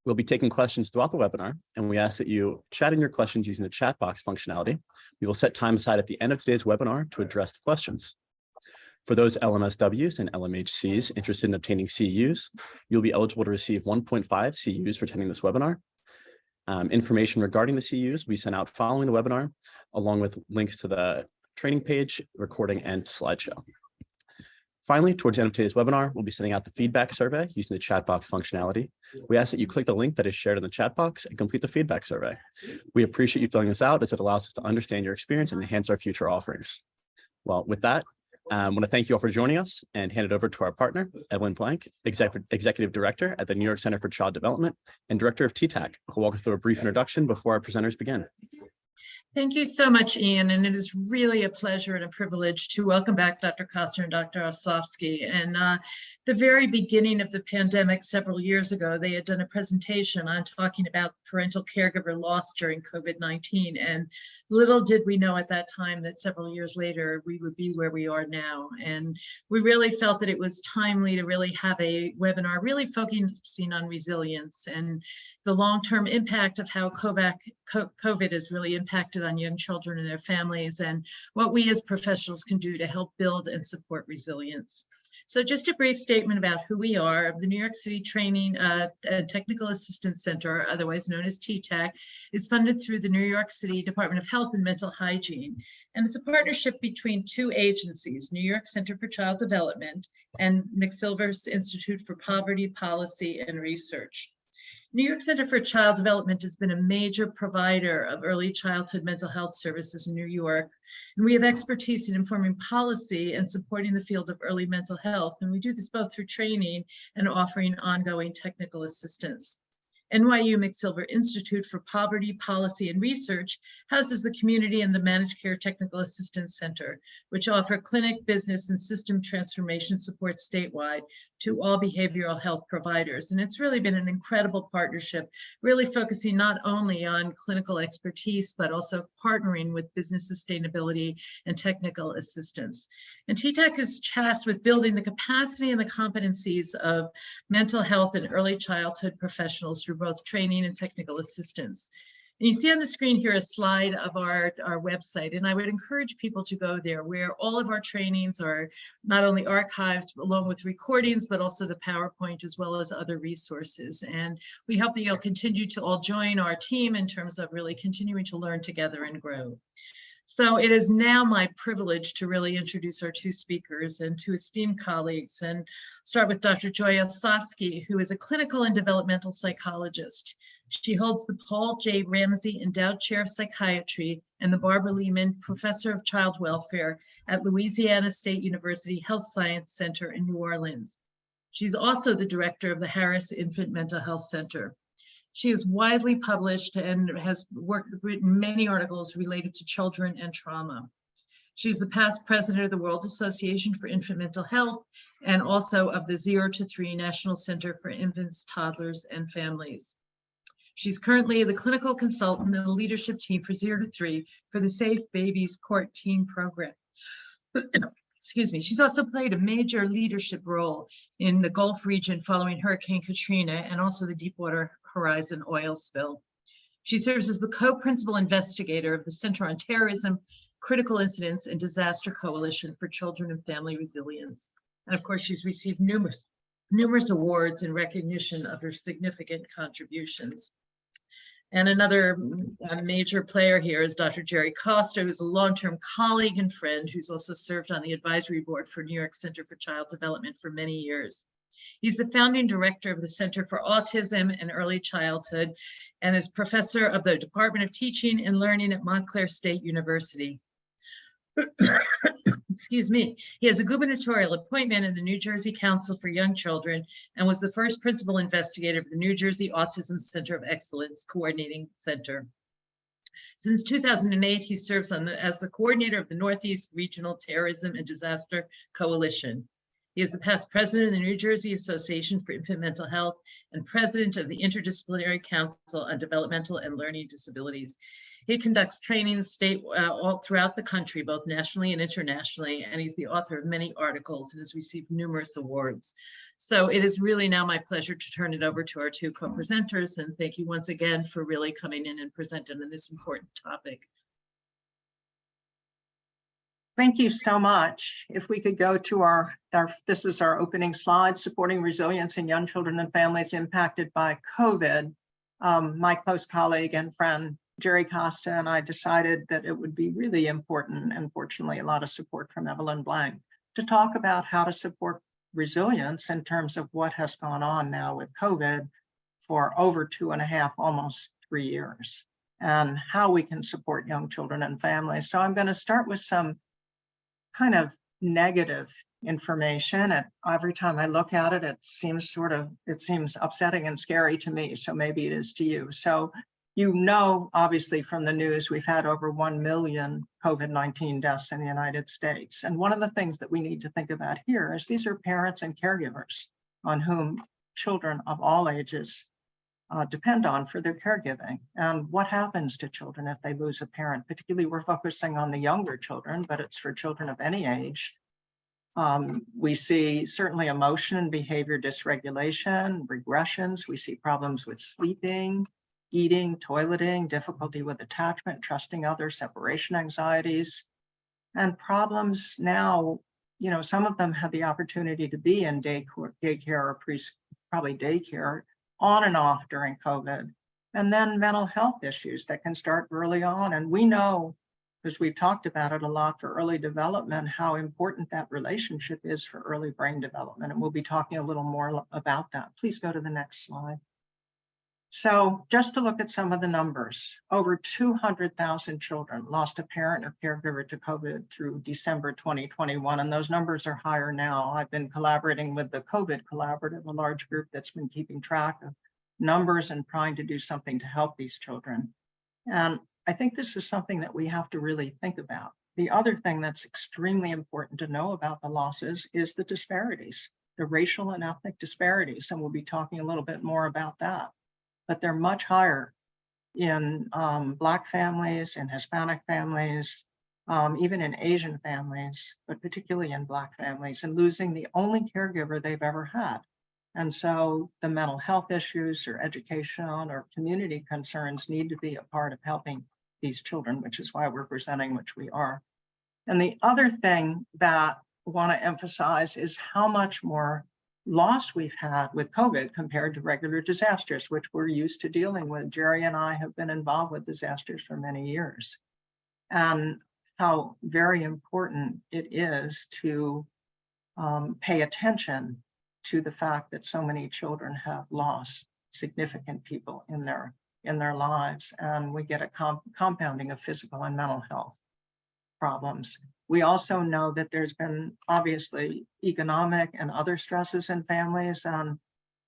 We'll be taking questions throughout the webinar, and we ask that you chat in your questions using the chat box functionality. We will set time aside at the end of today's webinar to address the questions. For those LMSWs and LMHCs interested in obtaining CEUs, you'll be eligible to receive 1.5 CEUs for attending this webinar. Information regarding the CEUs we sent out following the webinar, along with links to the training page, recording, and slideshow. Finally, towards the end of today's webinar, we'll be sending out the feedback survey using the chat box functionality. We ask that you click the link that is shared in the chat box and complete the feedback survey. We appreciate you filling this out as it allows us to understand your experience and enhance our future offerings. Well, with that, I want to thank you all for joining us and hand it over to our partner, Evelyn Blank, Executive Director at the New York Center for Child Development and Director of TTAC, who will walk us through a brief introduction before our presenters begin. Thank you so much, Ian, and it is really a pleasure and a privilege to welcome back Dr. Koster and Dr. Osofsky. And the very beginning of the pandemic several years ago, they had done a presentation on talking about parental caregiver loss during COVID-19. And little did we know at that time that several years later, we would be where we are now. And we really felt that it was timely to really have a webinar really focusing on resilience and the long-term impact of how COVID has really impacted on young children and their families, and what we as professionals can do to help build and support resilience. So just a brief statement about who we are. The New York City Training and Technical Assistance Center, otherwise known as TTAC, is funded through the New York City Department of Health and Mental Hygiene. And it's a partnership between two agencies, New York Center for Child Development and McSilver's Institute for Poverty Policy and Research. New York Center for Child Development has been a major provider of early childhood mental health services in New York. And we have expertise in informing policy and supporting the field of early mental health. And we do this both through training and offering ongoing technical assistance. NYU McSilver Institute for Poverty, Policy, and Research houses the Community and the Managed Care Technical Assistance Center, which offer clinic, business, and system transformation support statewide to all behavioral health providers. And it's really been an incredible partnership, really focusing not only on clinical expertise, but also partnering with business sustainability and technical assistance. And TTAC is tasked with building the capacity and the competencies of mental health and early childhood professionals through both training and technical assistance. And you see on the screen here a slide of our website, and I would encourage people to go there, where all of our trainings are not only archived along with recordings, but also the PowerPoint as well as other resources. And we hope that you'll continue to all join our team in terms of really continuing to learn together and grow. So it is now my privilege to really introduce our two speakers and two esteemed colleagues, and start with Dr. Joy Osofsky, who is a clinical and developmental psychologist. She holds the Paul J. Ramsey Endowed Chair of Psychiatry and the Barbara Lehman Professor of Child Welfare at Louisiana State University Health Science Center in New Orleans. She's also the director of the Harris Infant Mental Health Center. She is widely published and has written many articles related to children and trauma. She's the past president of the World Association for Infant Mental Health and also of the 0 to 3 National Center for Infants, Toddlers, and Families. She's currently the clinical consultant in the leadership team for 0 to 3 for the Safe Babies Court Team Program. Excuse me. She's also played a major leadership role in the Gulf region following Hurricane Katrina and also the Deepwater Horizon oil spill. She serves as the co-principal investigator of the Center on Terrorism, Critical Incidents, and Disaster Coalition for Children and Family Resilience. And of course, she's received numerous awards in recognition of her significant contributions. And another major player here is Dr. Jerry Costa, who's a long-term colleague and friend who's also served on the advisory board for New York Center for Child Development for many years. He's the founding director of the Center for Autism and Early Childhood and is professor of the Department of Teaching and Learning at Montclair State University. Excuse me. He has a gubernatorial appointment in the New Jersey Council for Young Children and was the first principal investigator of the New Jersey Autism Center of Excellence Coordinating Center. Since 2008, he serves as the coordinator of the Northeast Regional Terrorism and Disaster Coalition. He is the past president of the New Jersey Association for Infant Mental Health and president of the Interdisciplinary Council on Developmental and Learning Disabilities. He conducts trainings all throughout the country, both nationally and internationally, and he's the author of many articles and has received numerous awards. So it is really now my pleasure to turn it over to our two co-presenters, and thank you once again for really coming in and presenting on this important topic. Thank you so much. If we could go to this is our opening slide, supporting resilience in young children and families impacted by COVID. My close colleague and friend, Jerry Costa, and I decided that it would be really important, and fortunately a lot of support from Evelyn Blank, to talk about how to support resilience in terms of what has gone on now with COVID for over 2.5, almost 3 years, and how we can support young children and families. So I'm going to start with some kind of negative information. And every time I look at it, it seems upsetting and scary to me. So maybe it is to you. So, obviously from the news, we've had over 1 million COVID-19 deaths in the United States. And one of the things that we need to think about here is these are parents and caregivers on whom children of all ages depend on for their caregiving. And what happens to children if they lose a parent? Particularly, we're focusing on the younger children, but it's for children of any age. We see certainly emotion and behavior dysregulation, regressions. We see problems with sleeping, eating, toileting, difficulty with attachment, trusting others, separation anxieties, and problems now. Some of them had the opportunity to be in daycare or probably daycare on and off during COVID, and then mental health issues that can start early on. And we know, because we've talked about it a lot for early development, how important that relationship is for early brain development. And we'll be talking a little more about that. Please go to the next slide. So just to look at some of the numbers, over 200,000 children lost a parent or caregiver to COVID through December 2021, and those numbers are higher now. I've been collaborating with the COVID Collaborative, a large group that's been keeping track of numbers and trying to do something to help these children. And I think this is something that we have to really think about. The other thing that's extremely important to know about the losses is the disparities, the racial and ethnic disparities, and we'll be talking a little bit more about that. But they're much higher in Black families, in Hispanic families, even in Asian families, but particularly in Black families, and losing the only caregiver they've ever had. And so the mental health issues or educational or community concerns need to be a part of helping these children, which is why we're presenting, which we are. And the other thing that I want to emphasize is how much more loss we've had with COVID compared to regular disasters, which we're used to dealing with. Jerry and I have been involved with disasters for many years, and how very important it is to pay attention to the fact that so many children have lost significant people in their lives, and we get a compounding of physical and mental health problems. We also know that there's been obviously economic and other stresses in families.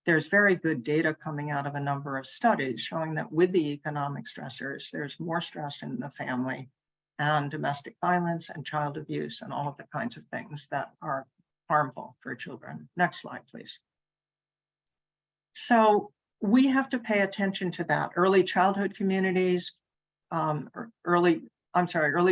There's very good data coming out of a number of studies showing that with the economic stressors, there's more stress in the family, and domestic violence and child abuse and all of the kinds of things that are harmful for children. Next slide, please. So we have to pay attention to that. Early childhood communities, early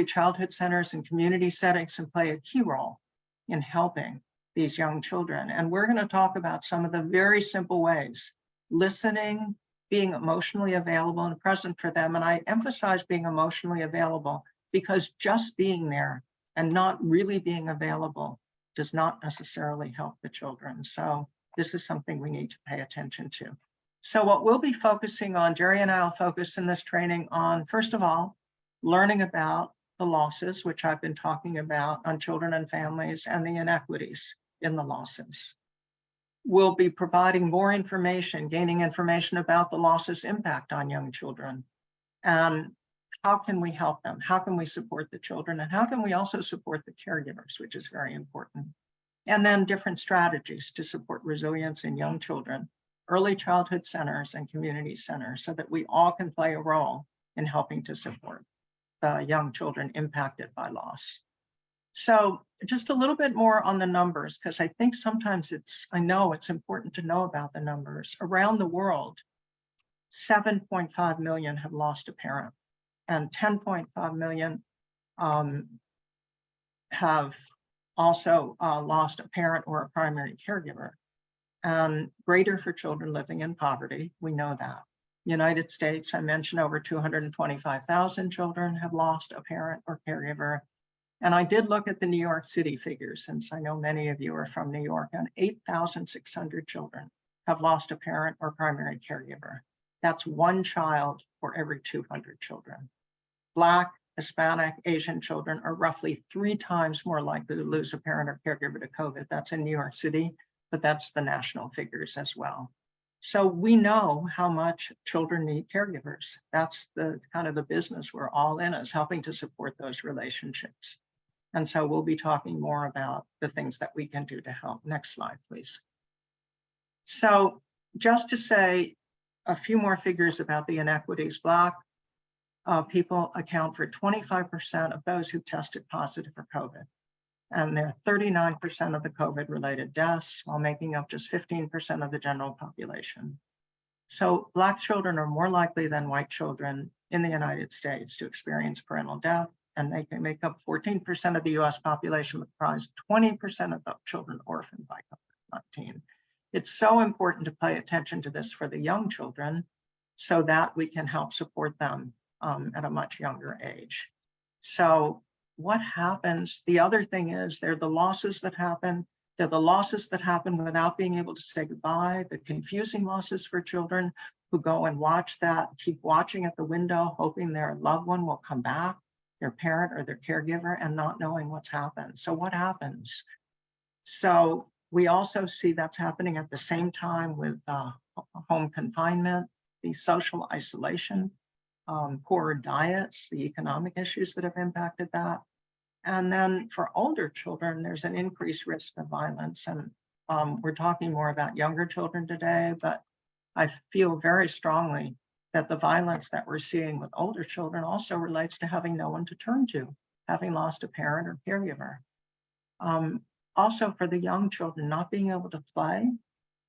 childhood centers and community settings can play a key role in helping these young children. And we're going to talk about some of the very simple ways: listening, being emotionally available and present for them. And I emphasize being emotionally available because just being there and not really being available does not necessarily help the children. So this is something we need to pay attention to. So what we'll be focusing on, Jerry and I will focus in this training on, first of all, learning about the losses, which I've been talking about on children and families, and the inequities in the losses. We'll be providing more information, gaining information about the losses' impact on young children. And how can we help them? How can we support the children? And how can we also support the caregivers, which is very important. And then different strategies to support resilience in young children, early childhood centers and community centers, so that we all can play a role in helping to support young children impacted by loss. So just a little bit more on the numbers, because I think sometimes I know it's important to know about the numbers. Around the world, 7.5 million have lost a parent. and 10.5 million have also lost a parent or a primary caregiver. And greater for children living in poverty, we know that. United States, I mentioned over 225,000 children have lost a parent or caregiver. And I did look at the New York City figures, since I know many of you are from New York, and 8,600 children have lost a parent or primary caregiver. That's one child for every 200 children. Black, Hispanic, Asian children are roughly 3 times more likely to lose a parent or caregiver to COVID. That's in New York City, but that's the national figures as well. So we know how much children need caregivers. That's the kind of the business we're all in, is helping to support those relationships. And so we'll be talking more about the things that we can do to help. Next slide, please. So just to say a few more figures about the inequities, Black people account for 25% of those who tested positive for COVID. And they're 39% of the COVID-related deaths, while making up just 15% of the general population. So Black children are more likely than white children in the United States to experience parental death, and they can make up 14% of the US population, with comprise 20% of the children orphaned by COVID-19. It's so important to pay attention to this for the young children so that we can help support them at a much younger age. So what happens? The other thing is, they're the losses that happen. They're the losses that happen without being able to say goodbye, the confusing losses for children who go and watch that, keep watching at the window, hoping their loved one will come back, their parent or their caregiver, and not knowing what's happened. So what happens? So we also see that's happening at the same time with home confinement, the social isolation, poorer diets, the economic issues that have impacted that. And then for older children, there's an increased risk of violence. And we're talking more about younger children today, but I feel very strongly that the violence that we're seeing with older children also relates to having no one to turn to, having lost a parent or caregiver. Also for the young children, not being able to play,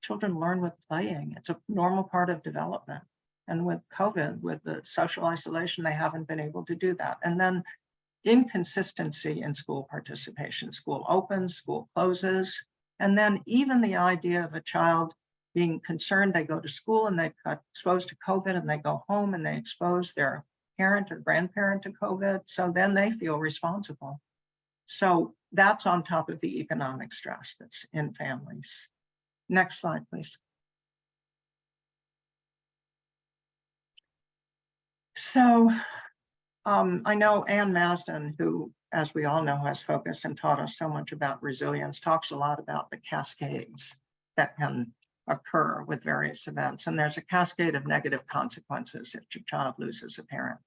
children learn with playing. It's a normal part of development. And with COVID, with the social isolation, they haven't been able to do that. And then inconsistency in school participation. School opens, school closes. And then even the idea of a child being concerned, they go to school and they got exposed to COVID, and they go home and they expose their parent or grandparent to COVID. So then they feel responsible. So that's on top of the economic stress that's in families. Next slide, please. So I know Ann Masden, who, as we all know, has focused and taught us so much about resilience, talks a lot about the cascades that can occur with various events. And there's a cascade of negative consequences if your child loses a parent.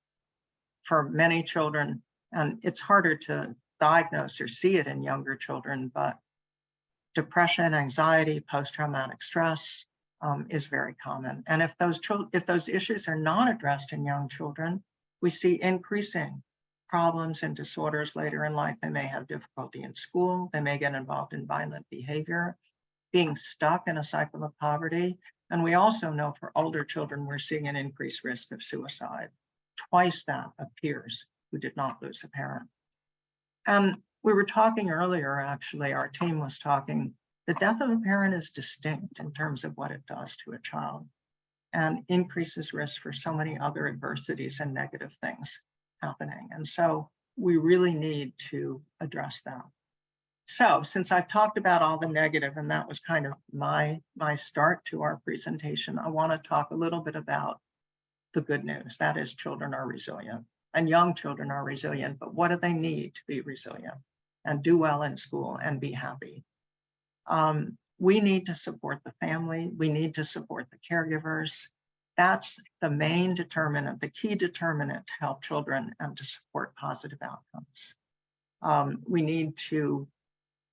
For many children, and it's harder to diagnose or see it in younger children, but depression, anxiety, post-traumatic stress is very common. And if those issues are not addressed in young children, we see increasing problems and disorders later in life. They may have difficulty in school. They may get involved in violent behavior, being stuck in a cycle of poverty. And we also know for older children, we're seeing an increased risk of suicide, twice that of peers who did not lose a parent. And we were talking earlier, actually, our team was talking, the death of a parent is distinct in terms of what it does to a child, and increases risk for so many other adversities and negative things happening. And so we really need to address that. So since I've talked about all the negative, and that was kind of my start to our presentation, I want to talk a little bit about the good news. That is, children are resilient, and young children are resilient, but what do they need to be resilient and do well in school and be happy? We need to support the family. We need to support the caregivers. That's the main determinant, the key determinant to help children and to support positive outcomes. We need to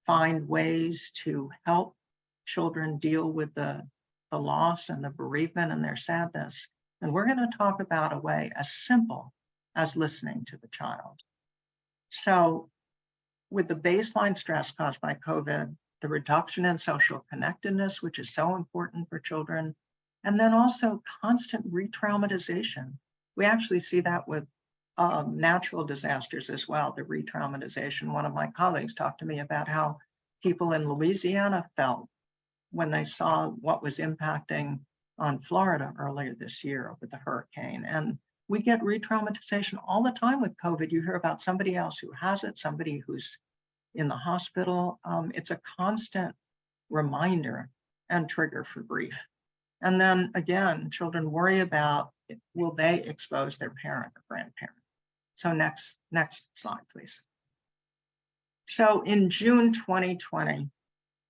find ways to help children deal with the loss and the bereavement and their sadness. And we're going to talk about a way as simple as listening to the child. So with the baseline stress caused by COVID, the reduction in social connectedness, which is so important for children, and then also constant re-traumatization. We actually see that with natural disasters as well, the re-traumatization. One of my colleagues talked to me about how people in Louisiana felt when they saw what was impacting on Florida earlier this year with the hurricane. And we get re-traumatization all the time with COVID. You hear about somebody else who has it, somebody who's in the hospital. It's a constant reminder and trigger for grief. And then again, children worry about, will they expose their parent or grandparent? So next slide, please. So in June 2020,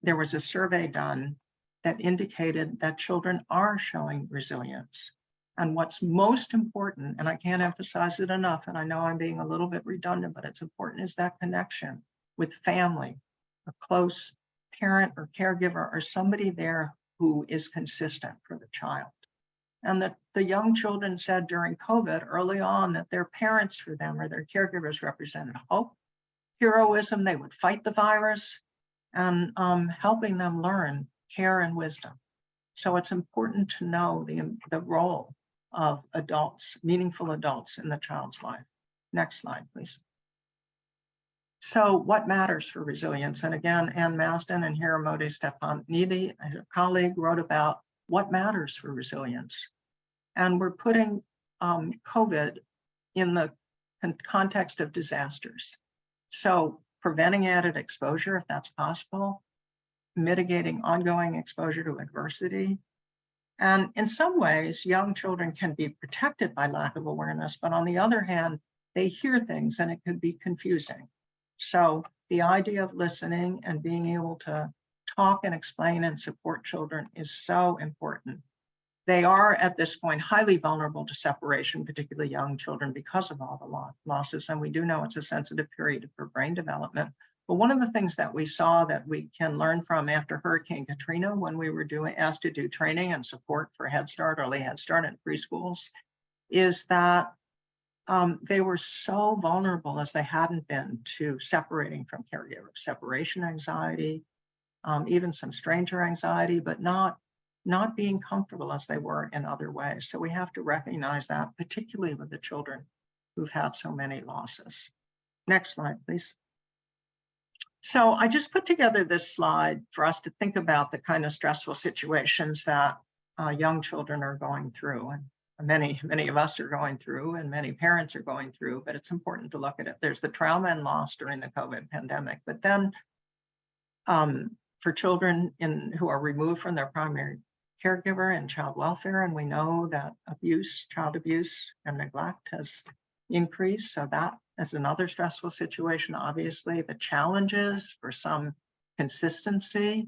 there was a survey done that indicated that children are showing resilience. And what's most important, and I can't emphasize it enough, and I know I'm being a little bit redundant, but it's important, is that connection with family, a close parent or caregiver, or somebody there who is consistent for the child. And that the young children said during COVID early on that their parents for them or their caregivers represented hope, heroism, they would fight the virus, and helping them learn care and wisdom. So it's important to know the role of adults, meaningful adults in the child's life. Next slide, please. So what matters for resilience? And again, Ann Masden and Hiramoti Stefanidi, a colleague, wrote about what matters for resilience. And we're putting COVID in the context of disasters. So preventing added exposure, if that's possible, mitigating ongoing exposure to adversity. And in some ways, young children can be protected by lack of awareness, but on the other hand, they hear things and it could be confusing. So the idea of listening and being able to talk and explain and support children is so important. They are at this point highly vulnerable to separation, particularly young children, because of all the losses. And we do know it's a sensitive period for brain development. But one of the things that we saw that we can learn from after Hurricane Katrina, when we were asked to do training and support for Head Start, early Head Start and preschools, is that they were so vulnerable as they hadn't been to separating from caregivers, separation anxiety, even some stranger anxiety, but not being comfortable as they were in other ways. So we have to recognize that, particularly with the children who've had so many losses. Next slide, please. So I just put together this slide for us to think about the kind of stressful situations that young children are going through, and many of us are going through, and many parents are going through, but it's important to look at it. There's the trauma and loss during the COVID pandemic, but then for children who are removed from their primary caregiver and child welfare, and we know that child abuse and neglect has increased, so that is another stressful situation. Obviously, the challenges for some consistency,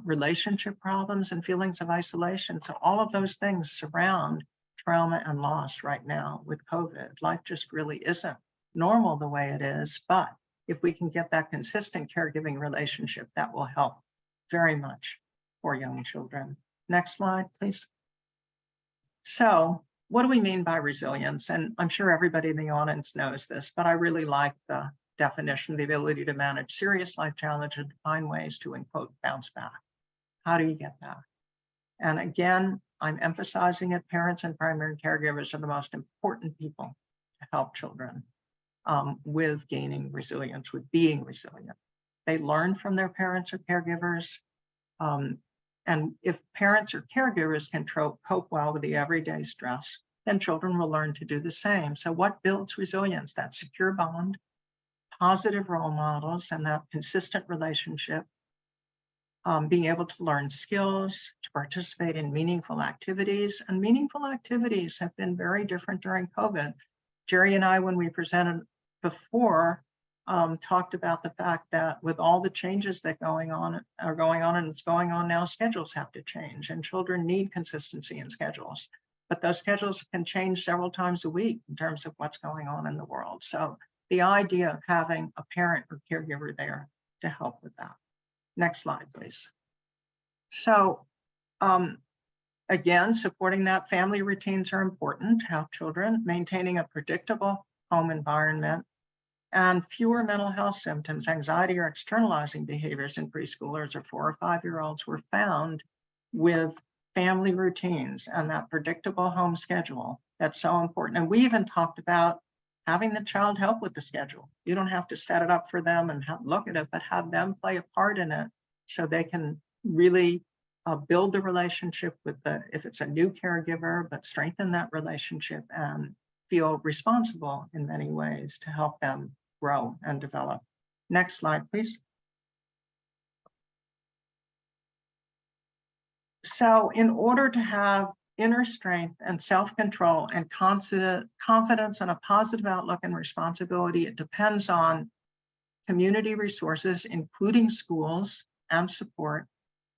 relationship problems and feelings of isolation. So all of those things surround trauma and loss right now with COVID. Life just really isn't normal the way it is, but if we can get that consistent caregiving relationship, that will help very much for young children. Next slide, please. So what do we mean by resilience? And I'm sure everybody in the audience knows this, but I really like the definition, the ability to manage serious life challenges and find ways to, and quote, bounce back. How do you get back? And again, I'm emphasizing it, parents and primary caregivers are the most important people to help children with gaining resilience, with being resilient. They learn from their parents or caregivers. And if parents or caregivers can cope well with the everyday stress, then children will learn to do the same. So what builds resilience? That secure bond, positive role models, and that consistent relationship, being able to learn skills, to participate in meaningful activities. And meaningful activities have been very different during COVID. Jerry and I, when we presented before, talked about the fact that with all the changes that are going on and it's going on now, schedules have to change, and children need consistency in schedules. But those schedules can change several times a week in terms of what's going on in the world. So the idea of having a parent or caregiver there to help with that. Next slide, please. So again, supporting that, family routines are important to help children, maintaining a predictable home environment, and fewer mental health symptoms, anxiety, or externalizing behaviors in preschoolers or 4 or 5-year-olds were found with family routines and that predictable home schedule. That's so important. And we even talked about having the child help with the schedule. You don't have to set it up for them and look at it, but have them play a part in it so they can really build the relationship with if it's a new caregiver, but strengthen that relationship and feel responsible in many ways to help them grow and develop. Next slide, please. So in order to have inner strength and self-control and confidence and a positive outlook and responsibility, it depends on community resources, including schools and support,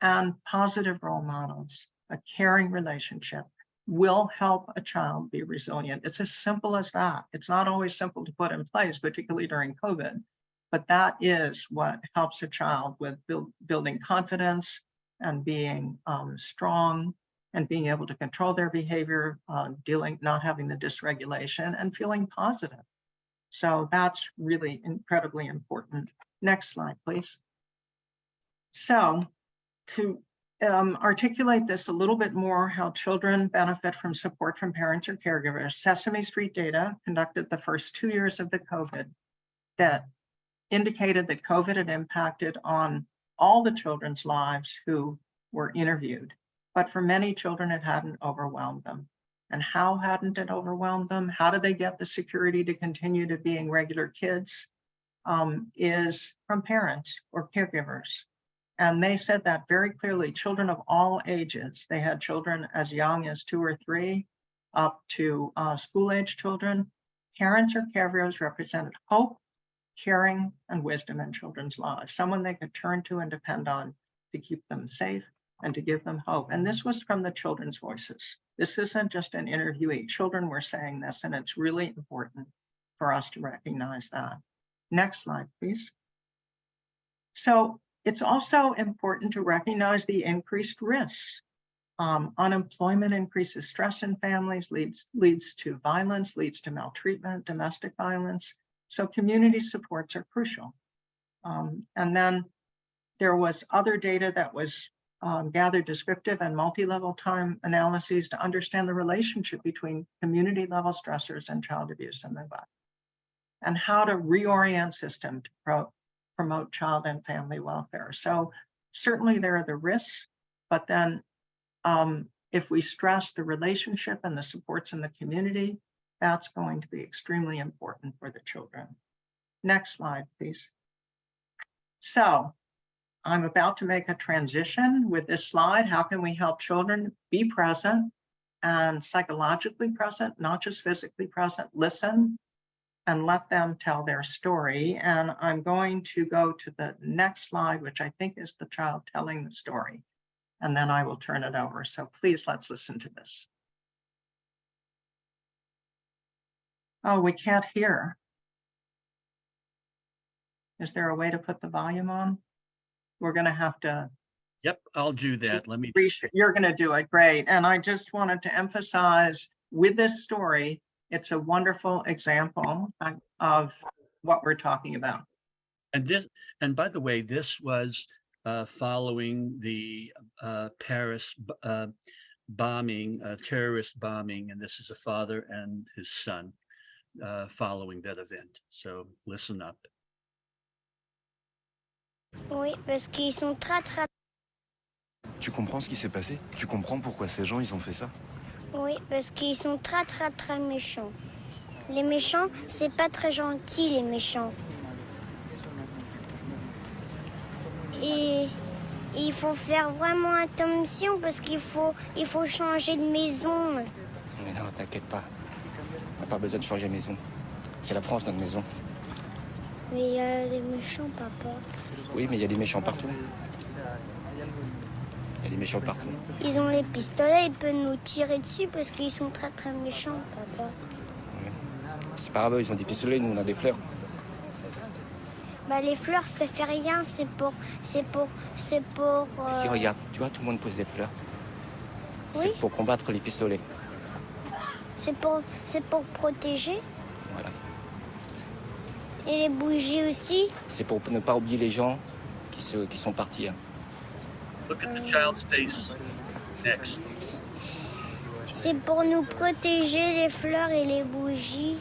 and positive role models. A caring relationship will help a child be resilient. It's as simple as that. It's not always simple to put in place, particularly during COVID, but that is what helps a child with building confidence and being strong and being able to control their behavior, not having the dysregulation and feeling positive. So that's really incredibly important. Next slide, please. So to articulate this a little bit more, how children benefit from support from parents or caregivers, Sesame Street data conducted the first 2 years of the COVID that indicated that COVID had impacted on all the children's lives who were interviewed. But for many children, it hadn't overwhelmed them. And how hadn't it overwhelmed them? How did they get the security to continue to being regular kids? Is from parents or caregivers. And they said that very clearly, children of all ages. They had children as young as 2 or 3 up to school-age children. Parents or caregivers represented hope, caring, and wisdom in children's lives, someone they could turn to and depend on to keep them safe and to give them hope. And this was from the children's voices. This isn't just an interviewee. Children were saying this, and it's really important for us to recognize that. Next slide, please. So it's also important to recognize the increased risks. Unemployment increases stress in families, leads to violence, leads to maltreatment, domestic violence. So community supports are crucial. And then there was other data that was gathered, descriptive and multi-level time analyses to understand the relationship between community level stressors and child abuse and neglect, and how to reorient system to promote child and family welfare. So certainly there are the risks, but then if we stress the relationship and the supports in the community, that's going to be extremely important for the children. Next slide, please. So I'm about to make a transition with this slide. How can we help children be present and psychologically present, not just physically present, listen, and let them tell their story. And I'm going to go to the next slide, which I think is the child telling the story. And then I will turn it over. So please, let's listen to this. Oh, we can't hear. Is there a way to put the volume on? We're going to have to. Yep, I'll do that. Let me. You're going to do it. Great. And I just wanted to emphasize with this story, it's a wonderful example of what we're talking about. And by the way, this was following the Paris bombing, terrorist bombing, and this is a father and his son following that event. So listen up. Oui, parce qu'ils sont très. Tu comprends ce qui s'est passé? Tu comprends pourquoi ces gens, ils ont fait ça? Oui, parce qu'ils sont très méchants. Les méchants, c'est pas très gentil, les méchants. Et il faut faire vraiment attention parce qu'il faut changer de maison. Mais non, t'inquiète pas. On n'a pas besoin de changer de maison. C'est la France, notre maison. Mais il y a des méchants, papa. Oui, mais il y a des méchants partout. Il y a des méchants partout. Ils ont les pistolets, ils peuvent nous tirer dessus parce qu'ils sont très méchants, papa. Oui. C'est pas grave, ils ont des pistolets, nous on a des fleurs. Bah les fleurs, ça fait rien, c'est pour. Si regarde, tu vois, tout le monde pose des fleurs. Oui. C'est pour combattre les pistolets. C'est pour protéger. Voilà. Et les bougies aussi. C'est pour ne pas oublier les gens qui sont partis. Hein. Look at the child's face. Next. C'est pour nous protéger les fleurs et les bougies.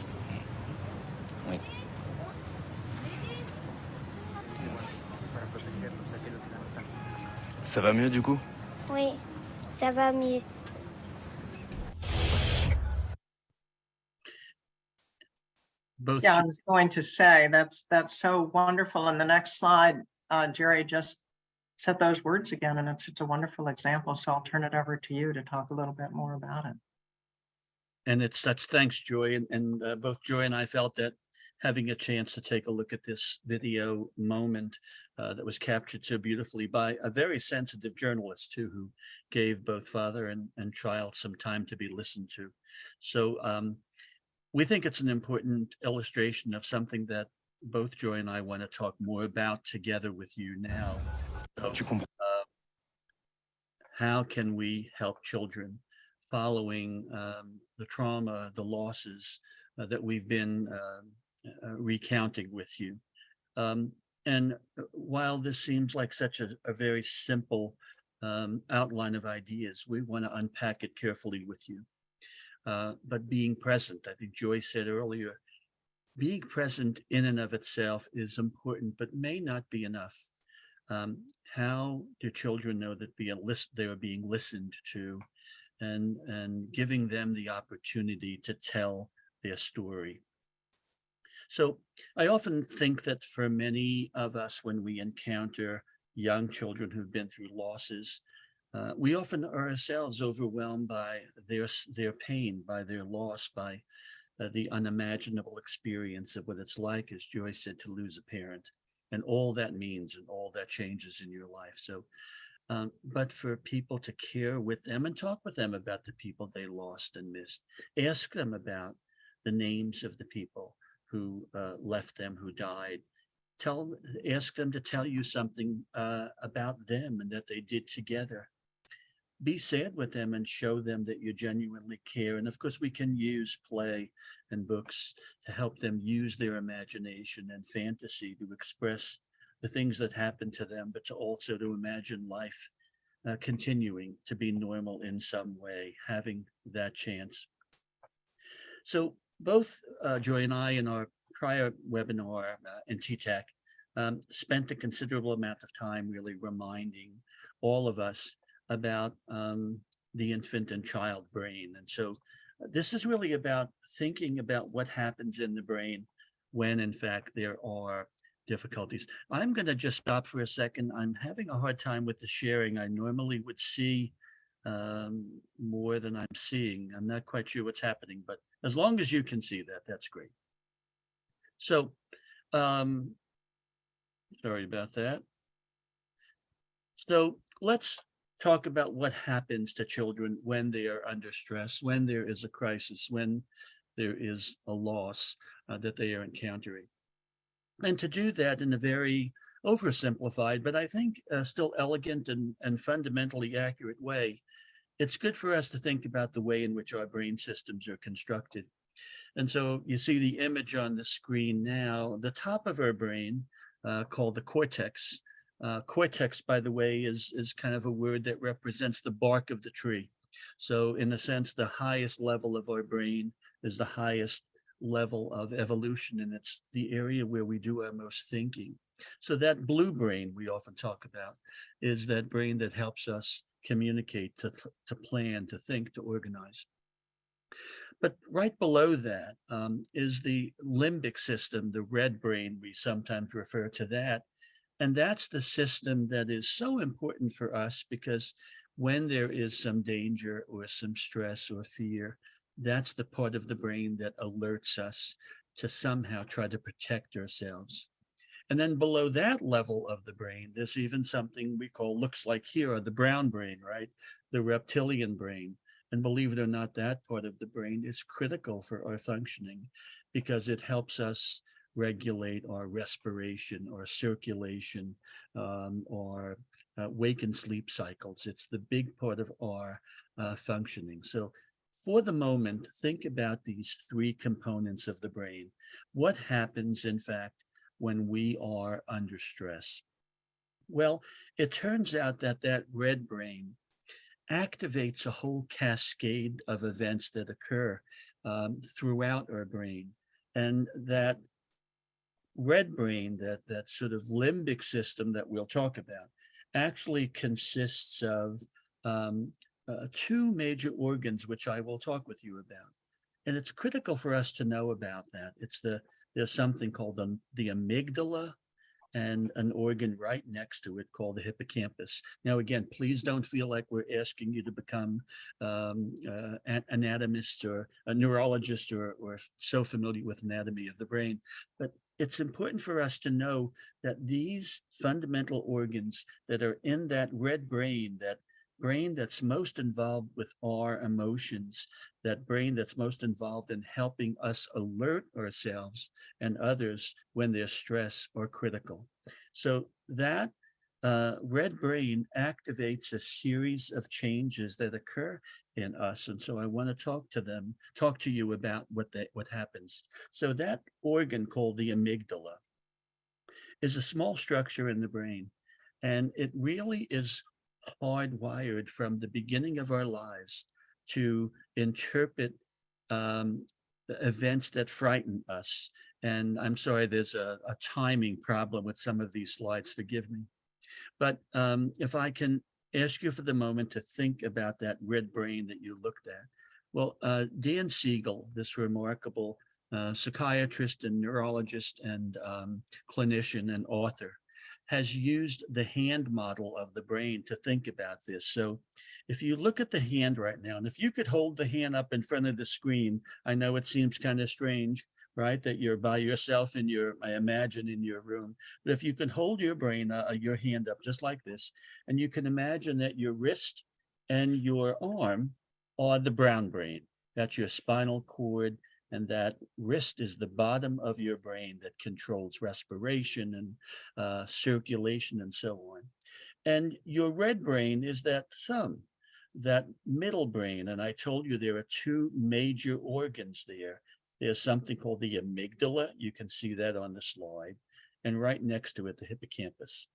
Ça va mieux du coup? Oui, ça va mieux. Both Yeah, I was going to say, that's so wonderful. And the next slide, Jerry just said those words again, and it's a wonderful example. So I'll turn it over to you to talk a little bit more about it. And it's such thanks, Joy. And both Joy and I felt that having a chance to take a look at this video moment that was captured so beautifully by a very sensitive journalist too, who gave both father and child some time to be listened to. So we think it's an important illustration of something that both Joy and I want to talk more about together with you now. So, Tu comprends? how can we help children following the trauma, the losses that we've been recounting with you? And while this seems like such a very simple outline of ideas, we want to unpack it carefully with you. But being present, I think Joy said earlier, being present in and of itself is important, but may not be enough. How do children know that they are being listened to, and giving them the opportunity to tell their story? So I often think that for many of us, when we encounter young children who've been through losses, we often are ourselves overwhelmed by their pain, by their loss, by the unimaginable experience of what it's like, as Joy said, to lose a parent, and all that means and all that changes in your life. So, but for people to care with them and talk with them about the people they lost and missed, ask them about the names of the people who left them, who died. Ask them to tell you something about them and that they did together. Be sad with them and show them that you genuinely care. And of course, we can use play and books to help them use their imagination and fantasy to express the things that happened to them, but to also to imagine life continuing to be normal in some way, having that chance. So both Joy and I, in our prior webinar in TTAC, spent a considerable amount of time really reminding all of us about the infant and child brain. And so this is really about thinking about what happens in the brain when in fact there are difficulties. I'm going to just stop for a second. I'm having a hard time with the sharing. I normally would see more than I'm seeing. I'm not quite sure what's happening, but as long as you can see that, that's great. So sorry about that. So let's talk about what happens to children when they are under stress, when there is a crisis, when there is a loss that they are encountering. And to do that in a very oversimplified, but I think still elegant and fundamentally accurate way, it's good for us to think about the way in which our brain systems are constructed. And so you see the image on the screen now, the top of our brain called the cortex. Cortex, by the way, is kind of a word that represents the bark of the tree. So in a sense, the highest level of our brain is the highest level of evolution, and it's the area where we do our most thinking. So that blue brain we often talk about is that brain that helps us communicate, to plan, to think, to organize. But right below that is the limbic system, the red brain, we sometimes refer to that. And that's the system that is so important for us, because when there is some danger or some stress or fear, that's the part of the brain that alerts us to somehow try to protect ourselves. And then below that level of the brain, there's even something we call, looks like here, the brown brain, right? The reptilian brain. And believe it or not, that part of the brain is critical for our functioning, because it helps us regulate our respiration or circulation or wake and sleep cycles. It's the big part of our functioning. So for the moment, think about these three components of the brain. What happens, in fact, when we are under stress? Well, it turns out that that red brain activates a whole cascade of events that occur throughout our brain. And that red brain, that sort of limbic system that we'll talk about, actually consists of two major organs, which I will talk with you about. And it's critical for us to know about that. There's something called the amygdala, and an organ right next to it called the hippocampus. Now, again, please don't feel like we're asking you to become an anatomist or a neurologist or so familiar with anatomy of the brain. But it's important for us to know that these fundamental organs that are in that red brain, that brain that's most involved with our emotions, that brain that's most involved in helping us alert ourselves and others when there's stress or critical. So that red brain activates a series of changes that occur in us. And so I want to talk to you about what happens. So that organ called the amygdala is a small structure in the brain. And it really is hardwired from the beginning of our lives to interpret the events that frighten us. And I'm sorry, there's a timing problem with some of these slides, forgive me. But if I can ask you for the moment to think about that red brain that you looked at. Well, Dan Siegel, this remarkable psychiatrist and neurologist and clinician and author, has used the hand model of the brain to think about this. So if you look at the hand right now, and if you could hold the hand up in front of the screen, I know it seems kind of strange, right? That you're by yourself I imagine in your room, but if you can hold your your hand up just like this, and you can imagine that your wrist and your arm are the brown brain, that's your spinal cord, and that wrist is the bottom of your brain that controls respiration and circulation and so on. And your red brain is that thumb, that middle brain. And I told you there are two major organs there. There's something called the amygdala. You can see that on the slide. And right next to it, the hippocampus.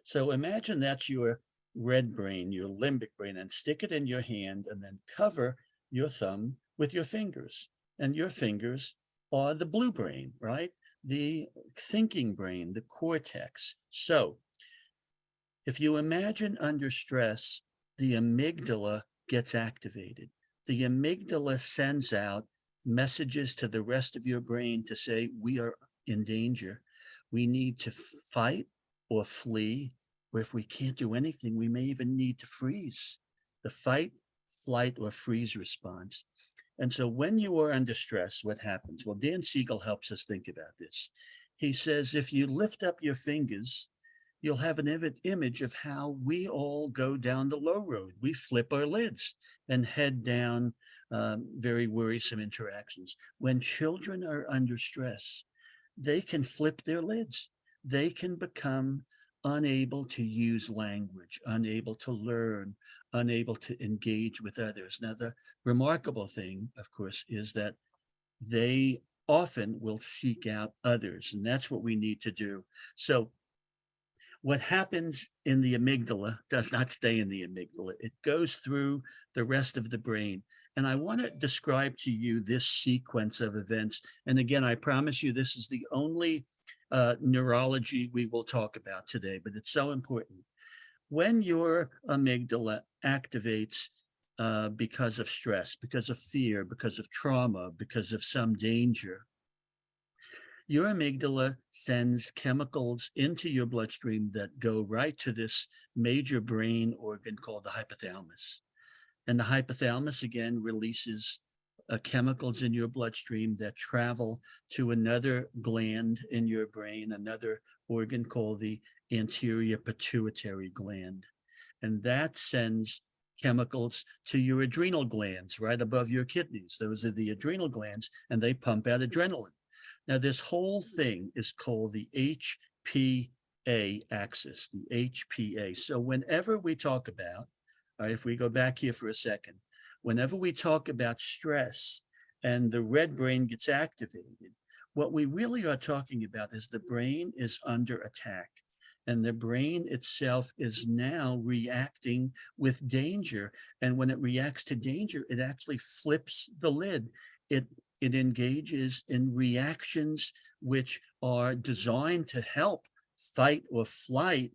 So imagine that's your red brain, your limbic brain, and stick it in your hand and then cover your thumb with your fingers. And your fingers are the blue brain, right? The thinking brain, the cortex. So if you imagine under stress, the amygdala gets activated. The amygdala sends out messages to the rest of your brain to say, we are in danger. We need to fight or flee, or if we can't do anything, we may even need to freeze. The fight, flight, or freeze response. And so when you are under stress, what happens? Well, Dan Siegel helps us think about this. He says, if you lift up your fingers, you'll have an image of how we all go down the low road. We flip our lids and head down very worrisome interactions. When children are under stress, they can flip their lids. They can become unable to use language, unable to learn, unable to engage with others. Now, the remarkable thing, of course, is that they often will seek out others, and that's what we need to do. So what happens in the amygdala does not stay in the amygdala. It goes through the rest of the brain. And I want to describe to you this sequence of events. And again, I promise you, this is the only neurology we will talk about today, but it's so important. When your amygdala activates because of stress, because of fear, because of trauma, because of some danger, your amygdala sends chemicals into your bloodstream that go right to this major brain organ called the hypothalamus. And the hypothalamus, again, releases chemicals in your bloodstream that travel to another gland in your brain, another organ called the anterior pituitary gland. And that sends chemicals to your adrenal glands right above your kidneys. Those are the adrenal glands, and they pump out adrenaline. Now, this whole thing is called the HPA axis, the HPA. So whenever we talk about, if we go back here for a second, whenever we talk about stress and the red brain gets activated, what we really are talking about is the brain is under attack. And the brain itself is now reacting with danger. And when it reacts to danger, it actually flips the lid. It engages in reactions which are designed to help fight or flight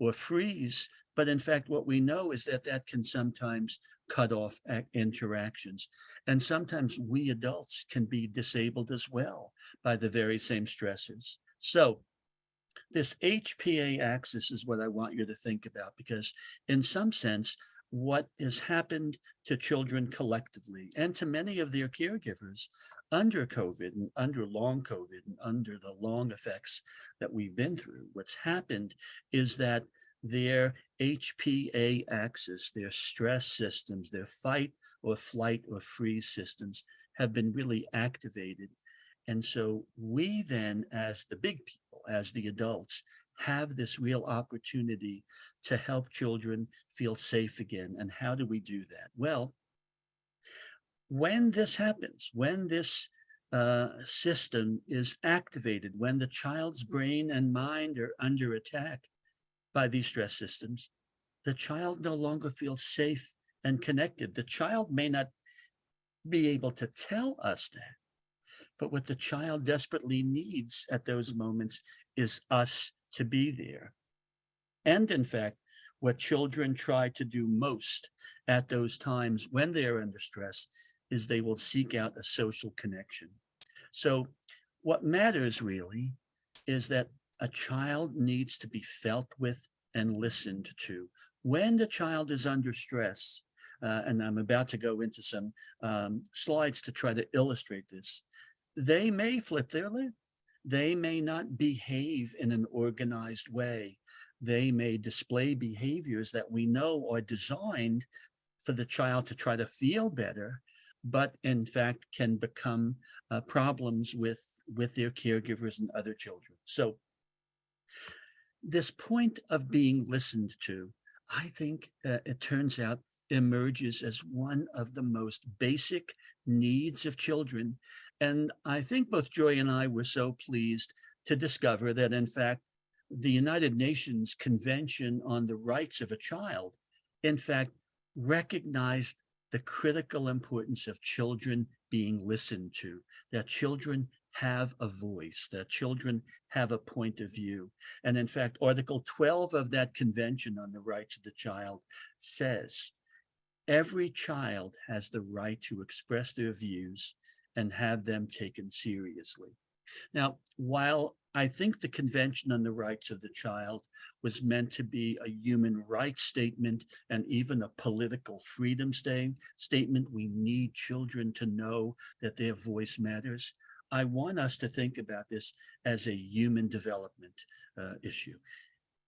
or freeze. But in fact, what we know is that that can sometimes cut off interactions. And sometimes we adults can be disabled as well by the very same stressors. So this HPA axis is what I want you to think about, because in some sense, what has happened to children collectively and to many of their caregivers under COVID and under long COVID and under the long effects that we've been through, what's happened is that their HPA axis, their stress systems, their fight or flight or freeze systems have been really activated. And so we then, as the big people, as the adults, have this real opportunity to help children feel safe again. And how do we do that? Well, when this happens, when this system is activated, when the child's brain and mind are under attack by these stress systems, the child no longer feels safe and connected. The child may not be able to tell us that, but what the child desperately needs at those moments is us to be there. And in fact, what children try to do most at those times when they're under stress is they will seek out a social connection. So what matters really is that a child needs to be felt with and listened to. When the child is under stress, and I'm about to go into some slides to try to illustrate this, they may flip their lid. They may not behave in an organized way. They may display behaviors that we know are designed for the child to try to feel better, but in fact can become problems with their caregivers and other children. So this point of being listened to, I think it turns out emerges as one of the most basic needs of children. And I think both Joy and I were so pleased to discover that, in fact, the United Nations Convention on the Rights of a Child, in fact, recognized the critical importance of children being listened to, that children have a voice, that children have a point of view. And in fact, Article 12 of that Convention on the Rights of the Child says, every child has the right to express their views and have them taken seriously. Now, while I think the Convention on the Rights of the Child was meant to be a human rights statement and even a political freedom statement, we need children to know that their voice matters. I want us to think about this as a human development issue.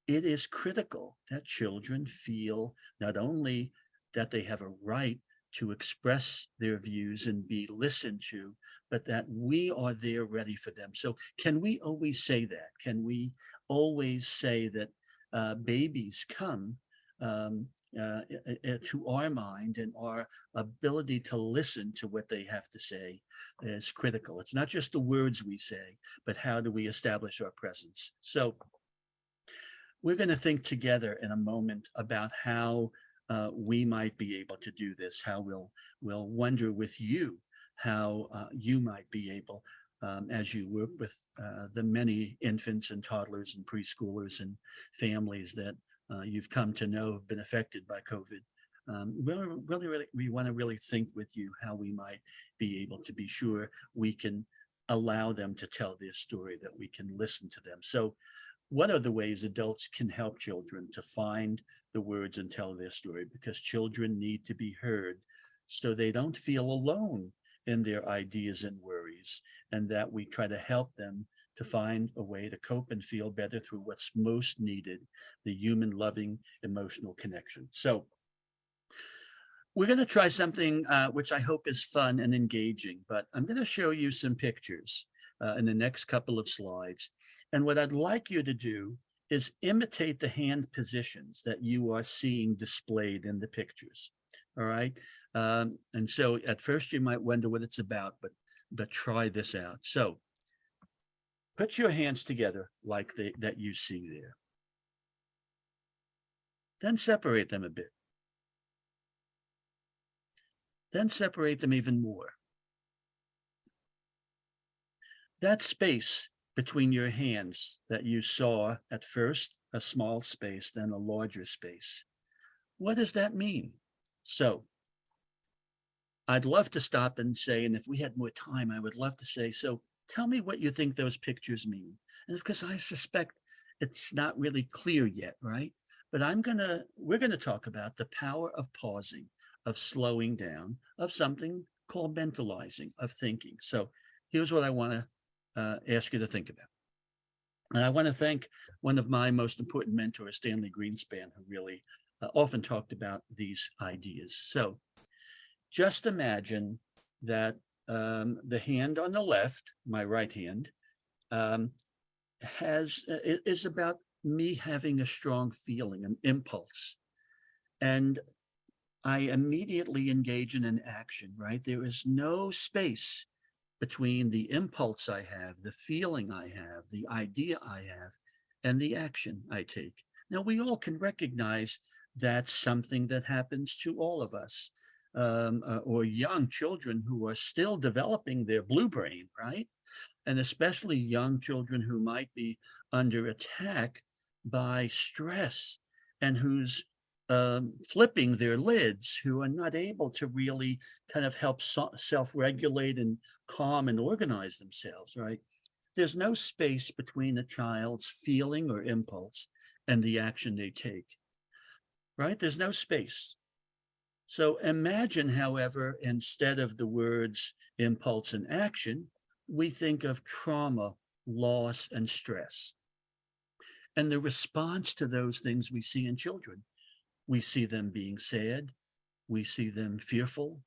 It is critical that children feel not only that they have a right to express their views and be listened to, but that we are there ready for them. So can we always say that? Can we always say that babies come to our mind, and our ability to listen to what they have to say is critical. It's not just the words we say, but how do we establish our presence? So we're going to think together in a moment about how we might be able to do this, how we'll wonder with you how you might be able, as you work with the many infants and toddlers and preschoolers and families that you've come to know have been affected by COVID. We want to really think with you how we might be able to be sure we can allow them to tell their story, that we can listen to them. So what are the ways adults can help children to find the words and tell their story? Because children need to be heard so they don't feel alone in their ideas and worries, and that we try to help them to find a way to cope and feel better through what's most needed, the human loving emotional connection. So we're going to try something which I hope is fun and engaging, but I'm going to show you some pictures in the next couple of slides. And what I'd like you to do is imitate the hand positions that you are seeing displayed in the pictures. All right. And so at first you might wonder what it's about, but try this out. So put your hands together like that you see there. Then separate them a bit. Then separate them even more. That space between your hands that you saw at first a small space than a larger space. What does that mean? So I'd love to stop and say, and if we had more time, I would love to say, so tell me what you think those pictures mean. And because I suspect it's not really clear yet, right? But we're gonna talk about the power of pausing, of slowing down, of something called mentalizing, of thinking. So here's what I wanna ask you to think about. And I wanna thank one of my most important mentors, Stanley Greenspan, who really often talked about these ideas. So just imagine that the hand on the left, my right hand, is about me having a strong feeling, an impulse. And I immediately engage in an action, right? There is no space between the impulse I have, the feeling I have, the idea I have, and the action I take. Now, we all can recognize that's something that happens to all of us, or young children who are still developing their blue brain, right? And especially young children who might be under attack by stress and who's flipping their lids, who are not able to really kind of help self-regulate and calm and organize themselves, right? There's no space between a child's feeling or impulse and the action they take, right? There's no space. So imagine, however, instead of the words impulse and action, we think of trauma, loss, and stress. And the response to those things we see in children. We see them being sad. We see them fearful,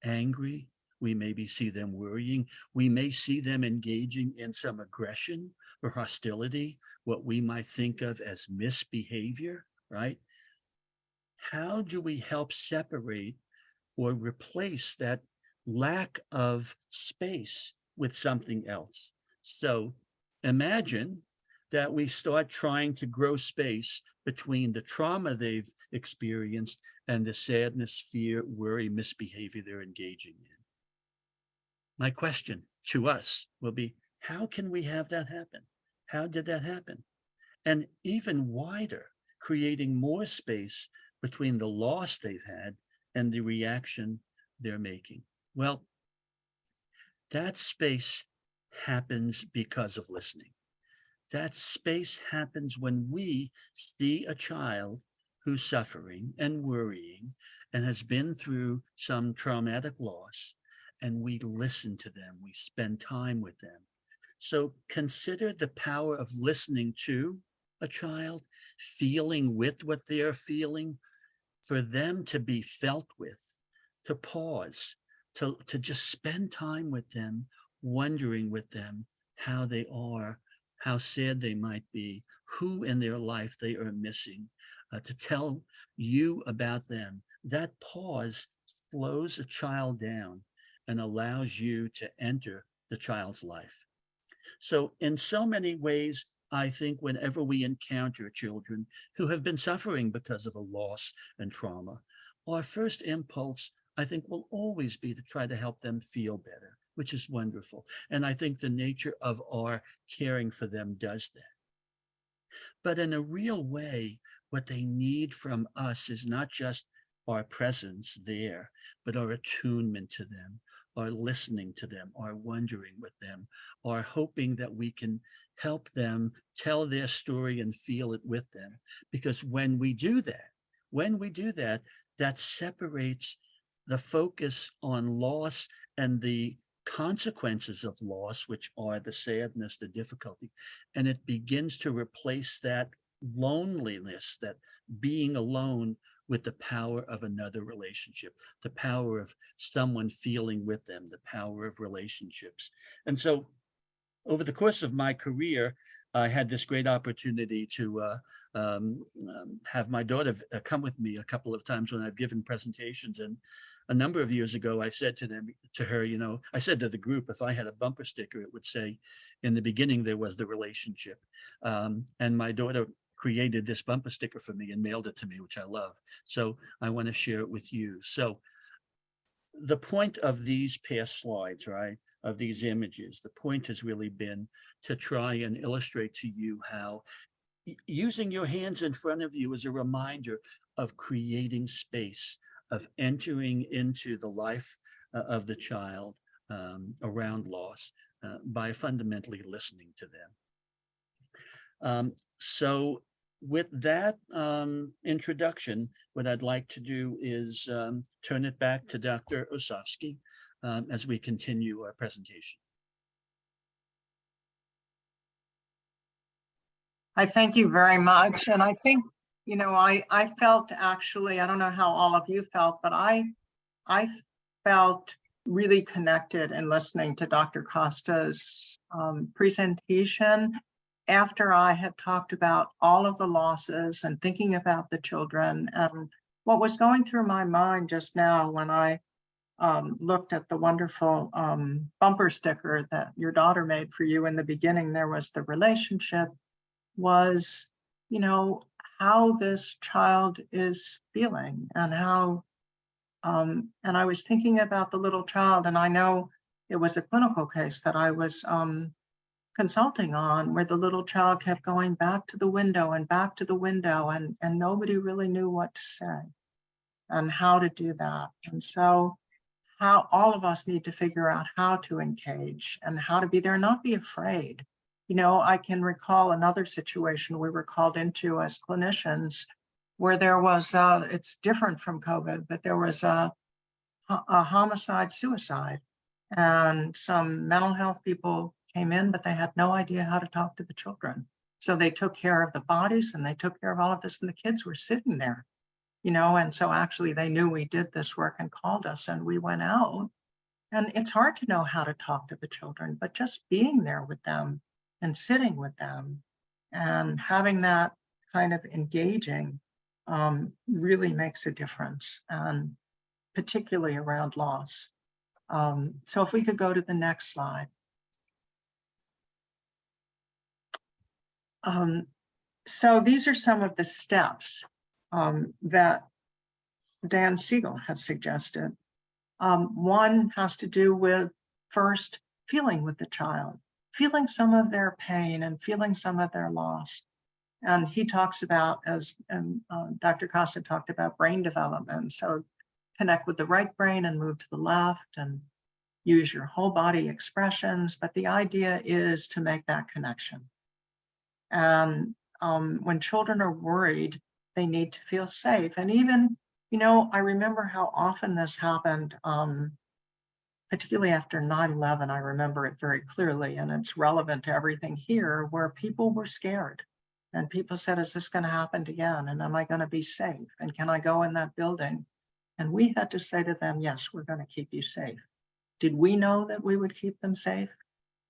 angry. We maybe see them worrying. We may see them engaging in some aggression or hostility, what we might think of as misbehavior, right? How do we help separate or replace that lack of space with something else? So imagine that we start trying to grow space between the trauma they've experienced and the sadness, fear, worry, misbehavior they're engaging in. My question to us will be, how can we have that happen? How did that happen? And even wider, creating more space between the loss they've had and the reaction they're making. Well, that space happens because of listening. That space happens when we see a child who's suffering and worrying and has been through some traumatic loss, and we listen to them, we spend time with them. So consider the power of listening to a child, feeling with what they're feeling, for them to be felt with, to pause, to just spend time with them, wondering with them how they are, how sad they might be, who in their life they are missing, to tell you about them. That pause slows a child down and allows you to enter the child's life. So in so many ways, I think whenever we encounter children who have been suffering because of a loss and trauma, our first impulse, I think, will always be to try to help them feel better, which is wonderful. And I think the nature of our caring for them does that. But in a real way, what they need from us is not just our presence there, but our attunement to them, our listening to them, our wondering with them, our hoping that we can help them tell their story and feel it with them. Because when we do that, that separates the focus on loss and the consequences of loss, which are the sadness, the difficulty, and it begins to replace that loneliness, that being alone, with the power of another relationship, the power of someone feeling with them, the power of relationships. And so over the course of my career, I had this great opportunity to have my daughter come with me a couple of times when I've given presentations. And a number of years ago, I said to her, I said to the group, if I had a bumper sticker, it would say, in the beginning, there was the relationship. And my daughter created this bumper sticker for me and mailed it to me, which I love. So I want to share it with you. So the point of these past slides, right, of these images, the point has really been to try and illustrate to you how using your hands in front of you is a reminder of creating space, of entering into the life of the child around loss by fundamentally listening to them. So with that introduction, what I'd like to do is turn it back to Dr. Osofsky as we continue our presentation. I thank you very much. And I think, you know, I felt actually, I don't know how all of you felt, but I felt really connected in listening to Dr. Costa's presentation after I had talked about all of the losses and thinking about the children. And what was going through my mind just now when I looked at the wonderful bumper sticker that your daughter made for you in the beginning, there was the relationship, was, you know, how this child is feeling and how, and I was thinking about the little child, and I know it was a clinical case that I was consulting on where the little child kept going back to the window and back to the window, and nobody really knew what to say and how to do that. And so how all of us need to figure out how to engage and how to be there, not be afraid. You know, I can recall another situation we were called into as clinicians where there was, it's different from COVID, but there was a homicide suicide, and some mental health people came in, but they had no idea how to talk to the children. So they took care of the bodies and they took care of all of this, and the kids were sitting there, you know, and so actually they knew we did this work and called us, and we went out. And it's hard to know how to talk to the children, but just being there with them and sitting with them and having that kind of engaging really makes a difference, and particularly around loss. So if we could go to the next slide. So these are some of the steps that Dan Siegel has suggested. One has to do with first feeling with the child, feeling some of their pain and feeling some of their loss. And he talks about, as Dr. Costa talked about, brain development. So connect with the right brain and move to the left and use your whole body expressions. But the idea is to make that connection. And when children are worried, they need to feel safe. And even, you know, I remember how often this happened, particularly after 9/11, I remember it very clearly, and it's relevant to everything here, where people were scared. And people said, is this going to happen again? And am I going to be safe? And can I go in that building? And we had to say to them, yes, we're going to keep you safe. Did we know that we would keep them safe?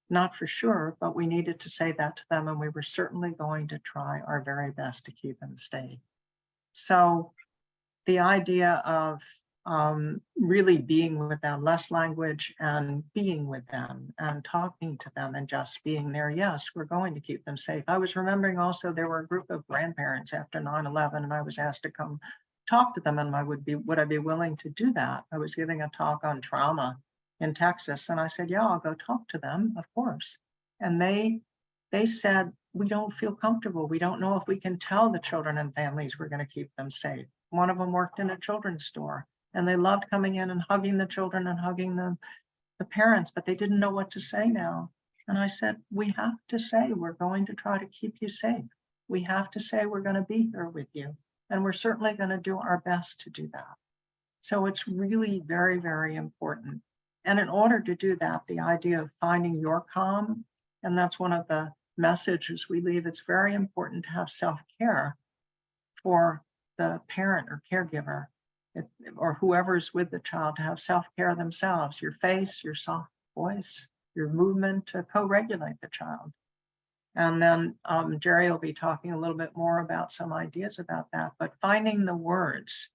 Not for sure, but we needed to say that to them, and we were certainly going to try our very best to keep them safe. So the idea of really being with them, less language and being with them and talking to them and just being there. Yes, we're going to keep them safe. I was remembering also there were a group of grandparents after 9/11, and I was asked to come talk to them, and would I be willing to do that? I was giving a talk on trauma in Texas, and I said, yeah, I'll go talk to them, of course. And they said, we don't feel comfortable. We don't know if we can tell the children and families we're going to keep them safe. One of them worked in a children's store, and they loved coming in and hugging the children and hugging the parents, but they didn't know what to say now. And I said, we have to say we're going to try to keep you safe. We have to say we're going to be here with you, and we're certainly going to do our best to do that. So it's really very, very important. And in order to do that, the idea of finding your calm, and that's one of the messages we leave, it's very important to have self-care for the parent or caregiver, or whoever's with the child, to have self-care themselves, your face, your soft voice, your movement, to co-regulate the child. And then Jerry will be talking a little bit more about some ideas about that, but finding the words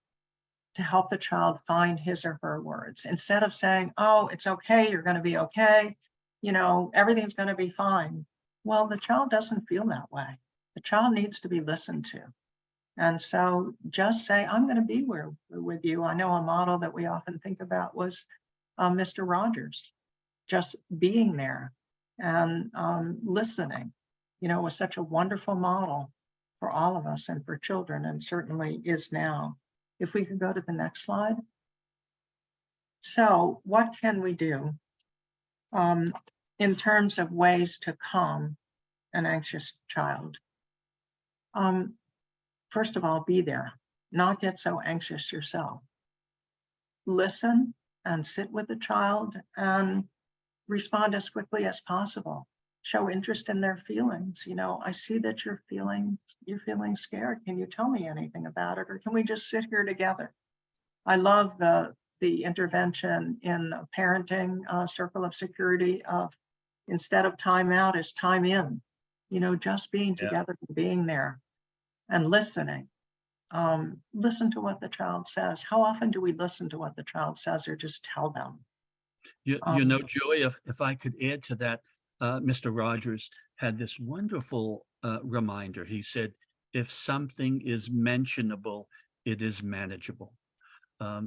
to help the child find his or her words, instead of saying, oh, it's okay, you're going to be okay, you know, everything's going to be fine. Well, the child doesn't feel that way. The child needs to be listened to. And so just say, I'm going to be with you. I know a model that we often think about was Mr. Rogers, just being there and listening, you know, was such a wonderful model. for all of us and for children, and certainly is now. If we could go to the next slide. So what can we do in terms of ways to calm an anxious child? First of all, be there, not get so anxious yourself. Listen and sit with the child and respond as quickly as possible. Show interest in their feelings. You know, I see that you're feeling scared. Can you tell me anything about it? Or can we just sit here together? I love the intervention in a parenting circle of security of, instead of time out, is time in. You know, just being together, being there and listening. Listen to what the child says. How often do we listen to what the child says or just tell them? You know, Joy, if I could add to that, Mr. Rogers had this wonderful reminder. He said, if something is mentionable, it is manageable.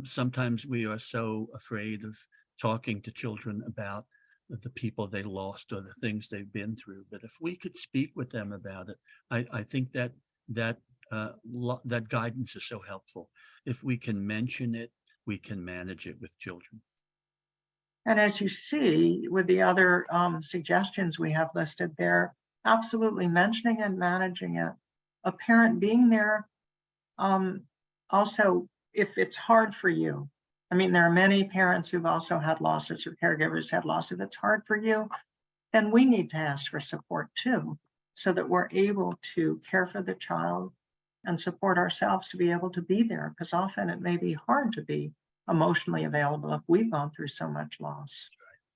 Sometimes we are so afraid of talking to children about the people they lost or the things they've been through. But if we could speak with them about it, I think that guidance is so helpful. If we can mention it, we can manage it with children. And as you see with the other suggestions we have listed there, absolutely mentioning and managing it. A parent being there. Also, if it's hard for you, I mean, there are many parents who've also had losses or caregivers had losses. If it's hard for you, then we need to ask for support too, so that we're able to care for the child and support ourselves to be able to be there, because often it may be hard to be emotionally available if we've gone through so much loss.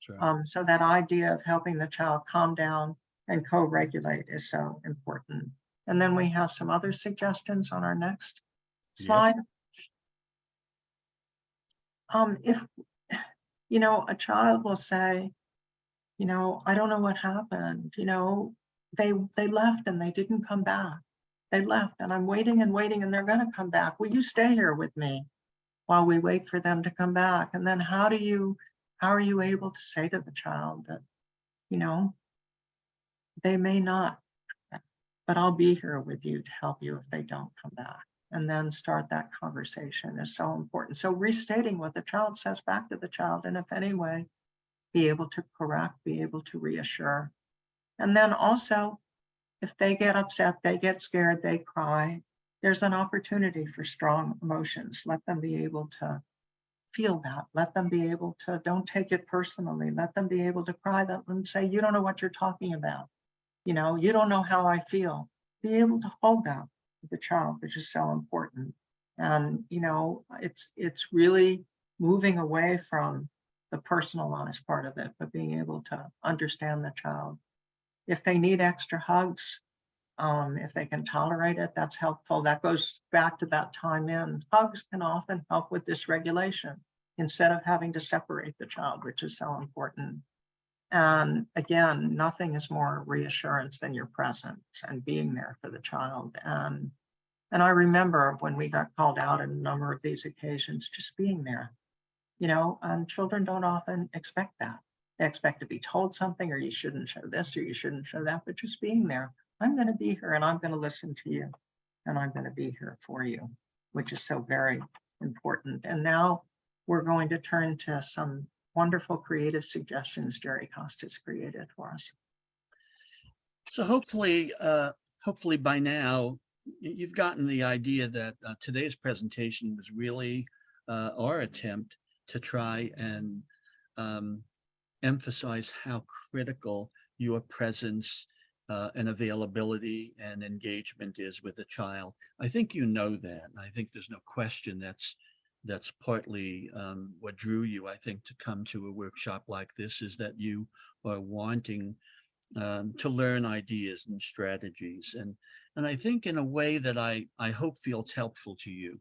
That's right. So that idea of helping the child calm down and co-regulate is so important. And then we have some other suggestions on our next slide. If, you know, a child will say, you know, I don't know what happened, you know, they left and they didn't come back. They left and I'm waiting and waiting and they're going to come back. Will you stay here with me while we wait for them to come back? And then how are you able to say to the child that, you know, they may not, but I'll be here with you to help you if they don't come back. And then start that conversation is so important. So restating what the child says back to the child, and if any way, be able to correct, be able to reassure. And then also, if they get upset, they get scared, they cry, there's an opportunity for strong emotions. Let them be able to feel that. Let them be able to, don't take it personally. Let them be able to cry, let them say, you don't know what you're talking about. You know, you don't know how I feel. Be able to hold that with the child, which is so important. And, you know, it's really moving away from the personalized part of it, but being able to understand the child. If they need extra hugs, if they can tolerate it, that's helpful. That goes back to that time in. Hugs can often help with dysregulation instead of having to separate the child, which is so important. And again, nothing is more reassurance than your presence and being there for the child. And I remember when we got called out on a number of these occasions, just being there, you know, and children don't often expect that. They expect to be told something, or you shouldn't show this, or you shouldn't show that, but just being there. I'm going to be here and I'm going to listen to you and I'm going to be here for you, which is so very important. And now we're going to turn to some wonderful creative suggestions Jerry Costa's created for us. So hopefully by now, you've gotten the idea that today's presentation was really our attempt to try and emphasize how critical your presence and availability and engagement is with a child. I think you know that. I think there's no question that's partly what drew you, I think, to come to a workshop like this, is that you are wanting to learn ideas and strategies. And I think in a way that I hope feels helpful to you.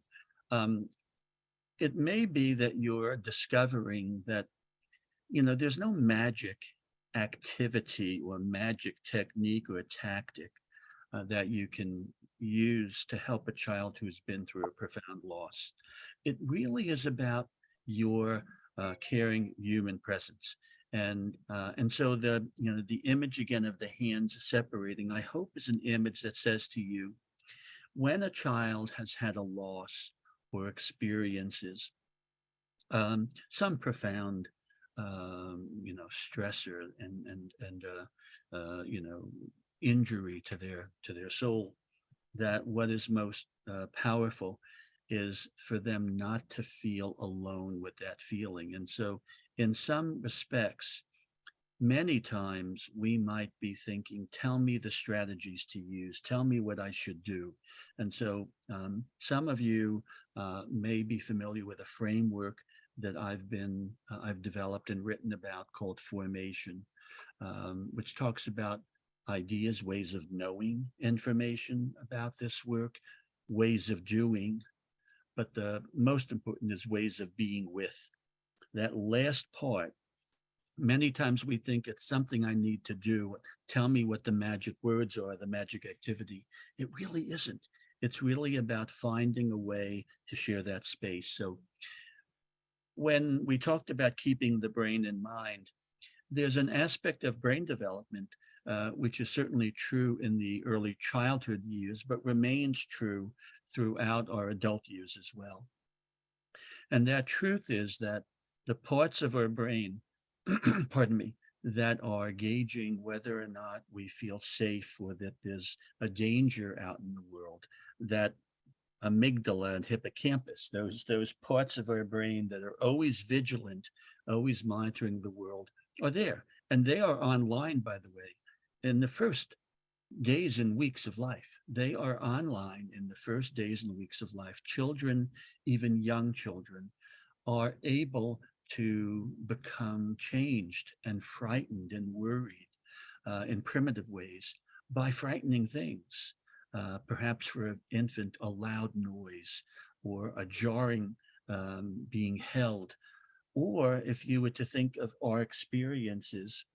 It may be that you're discovering that, you know, there's no magic activity or magic technique or tactic that you can use to help a child who's been through a profound loss. It really is about your caring human presence. And so the image again of the hands separating, I hope, is an image that says to you, when a child has had a loss or experiences some profound, stressor and injury to their soul, that what is most powerful is for them not to feel alone with that feeling. And so in some respects, many times we might be thinking, tell me the strategies to use, tell me what I should do. And so some of you may be familiar with a framework that I've developed and written about called formation, which talks about ideas, ways of knowing information about this work, ways of doing, but the most important is ways of being with. That last part, many times we think it's something I need to do. Tell me what the magic words are, the magic activity. It really isn't. It's really about finding a way to share that space. So when we talked about keeping the brain in mind, there's an aspect of brain development which is certainly true in the early childhood years, but remains true throughout our adult years as well. And that truth is that the parts of our brain, pardon me, that are gauging whether or not we feel safe or that there's a danger out in the world, that amygdala and hippocampus, those parts of our brain that are always vigilant, always monitoring the world, are there. And they are online, by the way, in the first days and weeks of life. They are online in the first days and weeks of life. Children, even young children, are able to become changed and frightened and worried in primitive ways by frightening things. Perhaps for an infant, a loud noise or a jarring being held. Or if you were to think of our experiences,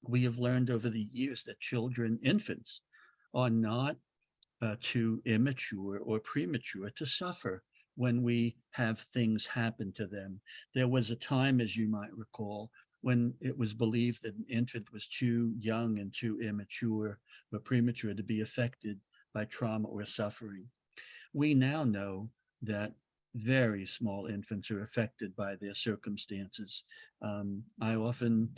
we have learned over the years that children, infants, are not too immature or premature to suffer when we have things happen to them. There was a time, as you might recall, when it was believed that an infant was too young and too immature or premature to be affected by trauma or suffering. We now know that very small infants are affected by their circumstances. I often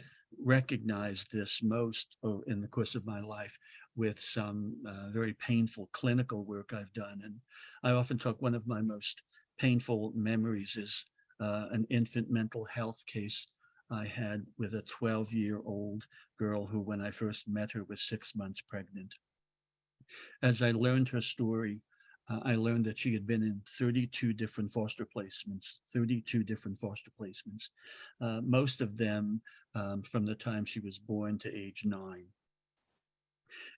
recognize this most in the course of my life with some very painful clinical work I've done. And I often talk, one of my most painful memories is an infant mental health case I had with a 12-year-old girl who, when I first met her, was 6 months pregnant. As I learned her story, I learned that she had been in 32 different foster placements, most of them from the time she was born to age 9.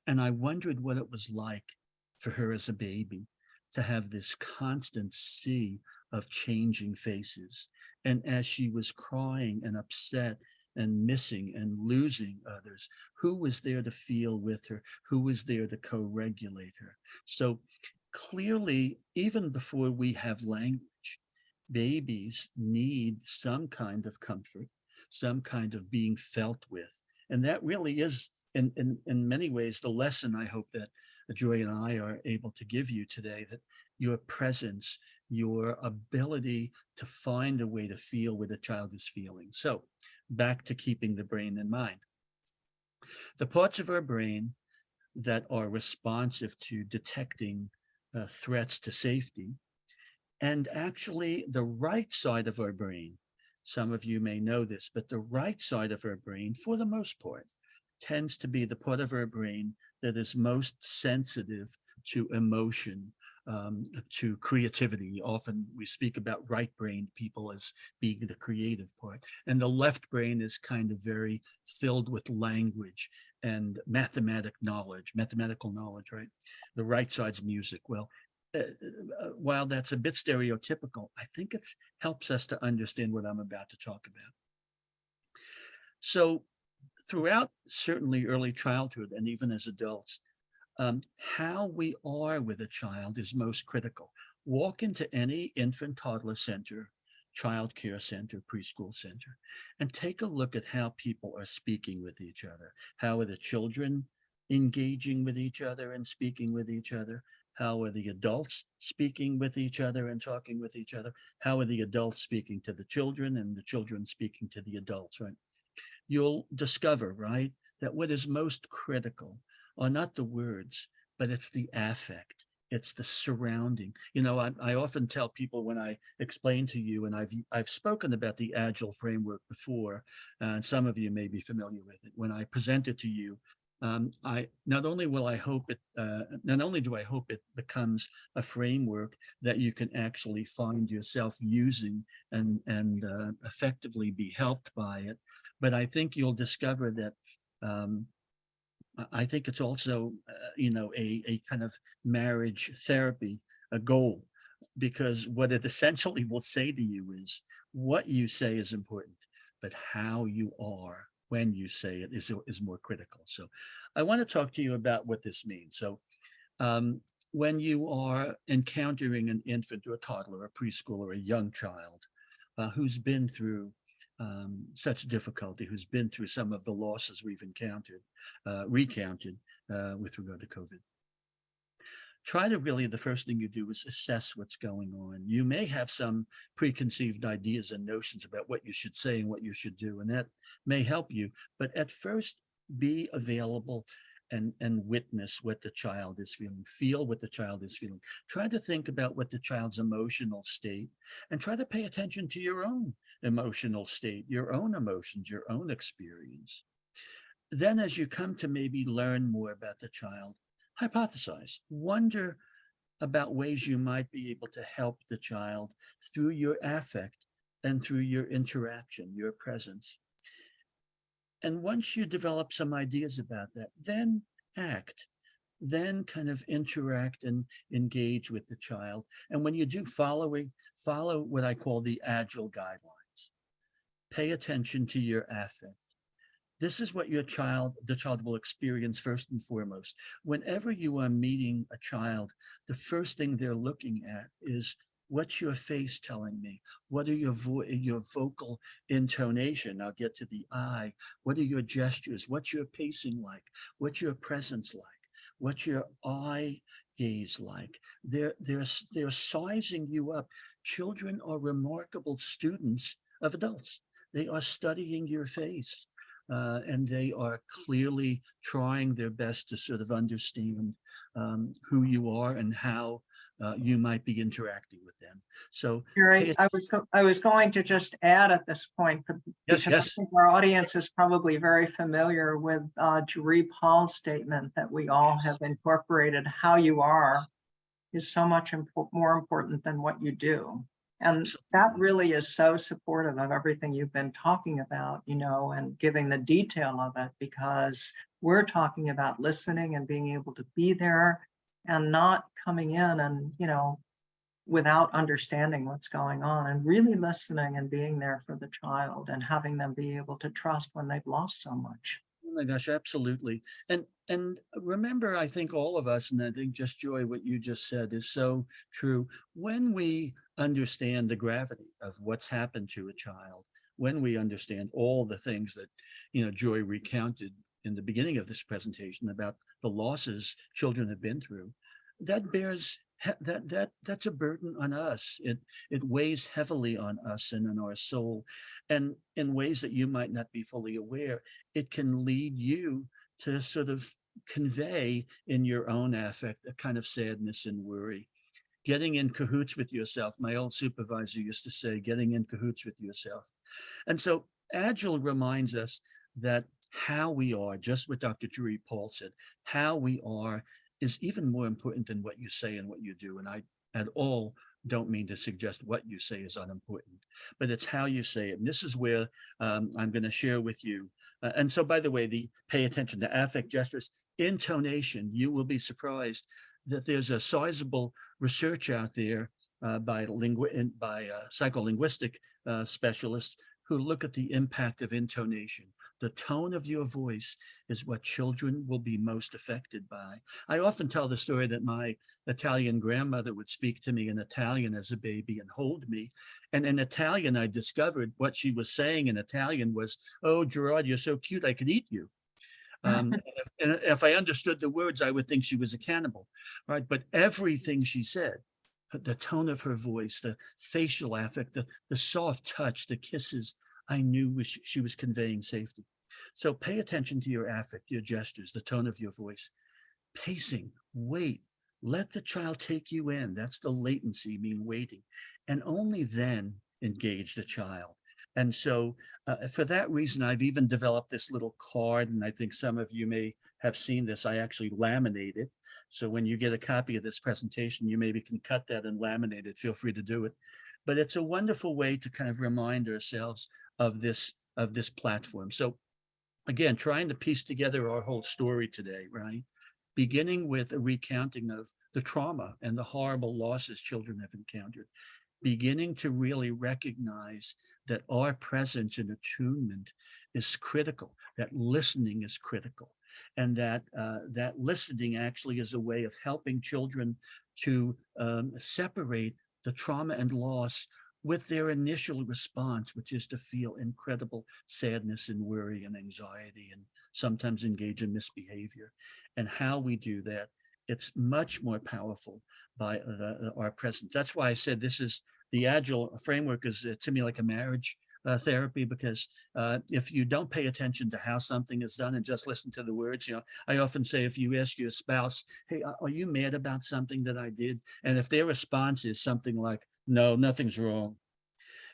And I wondered what it was like for her as a baby to have this constant sea of changing faces. And as she was crying and upset and missing and losing others, who was there to feel with her? Who was there to co-regulate her? So clearly, even before we have language, babies need some kind of comfort, some kind of being felt with. And that really is, in many ways, the lesson I hope that Joy and I are able to give you today, that your presence, your ability to find a way to feel what a child is feeling. So back to keeping the brain in mind. The parts of our brain that are responsive to detecting threats to safety, and actually the right side of our brain, some of you may know this, but the right side of our brain, for the most part, tends to be the part of our brain that is most sensitive to emotion, to creativity. Often we speak about right-brained people as being the creative part. And the left brain is kind of very filled with language and mathematical knowledge, right? The right side's music. Well, while that's a bit stereotypical, I think it helps us to understand what I'm about to talk about. So throughout certainly early childhood and even as adults, how we are with a child is most critical. Walk into any infant toddler center, child care center, preschool center, and take a look at how people are speaking with each other. How are the children engaging with each other and speaking with each other? How are the adults speaking with each other and talking with each other? How are the adults speaking to the children and the children speaking to the adults, right? You'll discover, right, that what is most critical are not the words, but it's the affect. It's the surrounding. You know, I often tell people when I explain to you, and I've spoken about the Agile framework before, and some of you may be familiar with it. When I present it to you, I not only will I hope it, not only do I hope it becomes a framework that you can actually find yourself using and effectively be helped by it, but I think you'll discover that. I think it's also, you know, a kind of marriage therapy, a goal, because what it essentially will say to you is what you say is important, but how you are when you say it is more critical. So I want to talk to you about what this means. So when you are encountering an infant or a toddler, a preschool or a young child who's been through such difficulty, who's been through some of the losses we've recounted with regard to COVID. Try to really, the first thing you do is assess what's going on. You may have some preconceived ideas and notions about what you should say and what you should do, and that may help you. But at first, be available and witness what the child is feeling, feel what the child is feeling. Try to think about what the child's emotional state, and try to pay attention to your own emotional state, your own emotions, your own experience. Then as you come to maybe learn more about the child, hypothesize, wonder about ways you might be able to help the child through your affect and through your interaction, your presence. And once you develop some ideas about that, then act, then kind of interact and engage with the child. And when you do, follow what I call the Agile guidelines. Pay attention to your affect. This is what the child will experience first and foremost. Whenever you are meeting a child, the first thing they're looking at is, what's your face telling me? What are your vocal intonation? I'll get to the eye. What are your gestures? What's your pacing like? What's your presence like? What's your eye gaze like? They're sizing you up. Children are remarkable students of adults. They are studying your face. And they are clearly trying their best to sort of understand who you are and how you might be interacting with them. So, Gary, I was going to just add at this point, because I think our audience is probably very familiar with Jeree Paul's statement that we all have incorporated. How you are is so much more important than what you do. And that really is so supportive of everything you've been talking about, you know, and giving the detail of it, because we're talking about listening and being able to be there and not coming in and, you know, without understanding what's going on, and really listening and being there for the child and having them be able to trust when they've lost so much. Oh my gosh, absolutely. And remember, I think all of us, and I think just Joy, what you just said is so true. When we understand the gravity of what's happened to a child, when we understand all the things that, you know, Joy recounted in the beginning of this presentation about the losses children have been through, that bears that's a burden on us. It weighs heavily on us and on our soul, and in ways that you might not be fully aware. It can lead you to sort of convey in your own affect a kind of sadness and worry. Getting in cahoots with yourself. My old supervisor used to say, getting in cahoots with yourself. And so Agile reminds us that how we are, just what Dr. Jeree Paul said, how we are is even more important than what you say and what you do. And I at all don't mean to suggest what you say is unimportant, but it's how you say it. And this is where I'm going to share with you. And so, by the way, pay attention to affect, gestures, intonation. You will be surprised that there's a sizable research out there by psycholinguistic specialists who look at the impact of intonation. The tone of your voice is what children will be most affected by. I often tell the story that my Italian grandmother would speak to me in Italian as a baby and hold me. And in Italian, I discovered what she was saying in Italian was, "Oh, Gerard, you're so cute, I could eat you." And if I understood the words, I would think she was a cannibal, right? But everything she said, the tone of her voice, the facial affect, the soft touch, the kisses, I knew she was conveying safety. So pay attention to your affect, your gestures, the tone of your voice, pacing, wait, let the child take you in. That's the latency, mean waiting, and only then engage the child. And so for that reason, I've even developed this little card, and I think some of you may have seen this. I actually laminate it. So when you get a copy of this presentation, you maybe can cut that and laminate it. Feel free to do it. But it's a wonderful way to kind of remind ourselves of this platform. So again, trying to piece together our whole story today, right? Beginning with a recounting of the trauma and the horrible losses children have encountered, beginning to really recognize that our presence and attunement is critical, that listening is critical, and that that listening actually is a way of helping children to separate the trauma and loss with their initial response, which is to feel incredible sadness and worry and anxiety and sometimes engage in misbehavior. And how we do that, it's much more powerful by our presence. That's why I said this is the Agile framework is to me like a marriage therapy, because if you don't pay attention to how something is done and just listen to the words, I often say, if you ask your spouse, hey, are you mad about something that I did? And if their response is something like, no, nothing's wrong.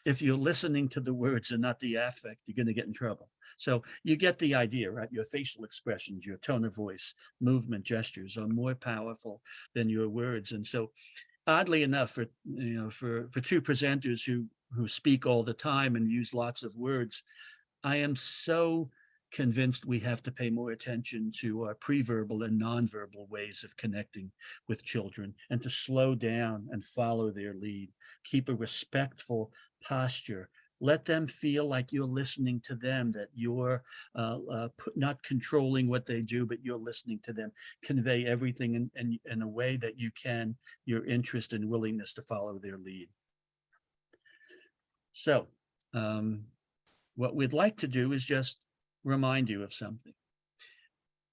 If you're listening to the words and not the affect, you're going to get in trouble. So you get the idea, right? Your facial expressions, your tone of voice, movement, gestures are more powerful than your words. And so oddly enough, for two presenters who speak all the time and use lots of words, I am so convinced we have to pay more attention to our pre-verbal and non-verbal ways of connecting with children, and to slow down and follow their lead. Keep a respectful posture. Let them feel like you're listening to them, that you're not controlling what they do, but you're listening to them. Convey everything in a way that you can, your interest and willingness to follow their lead. So what we'd like to do is just remind you of something.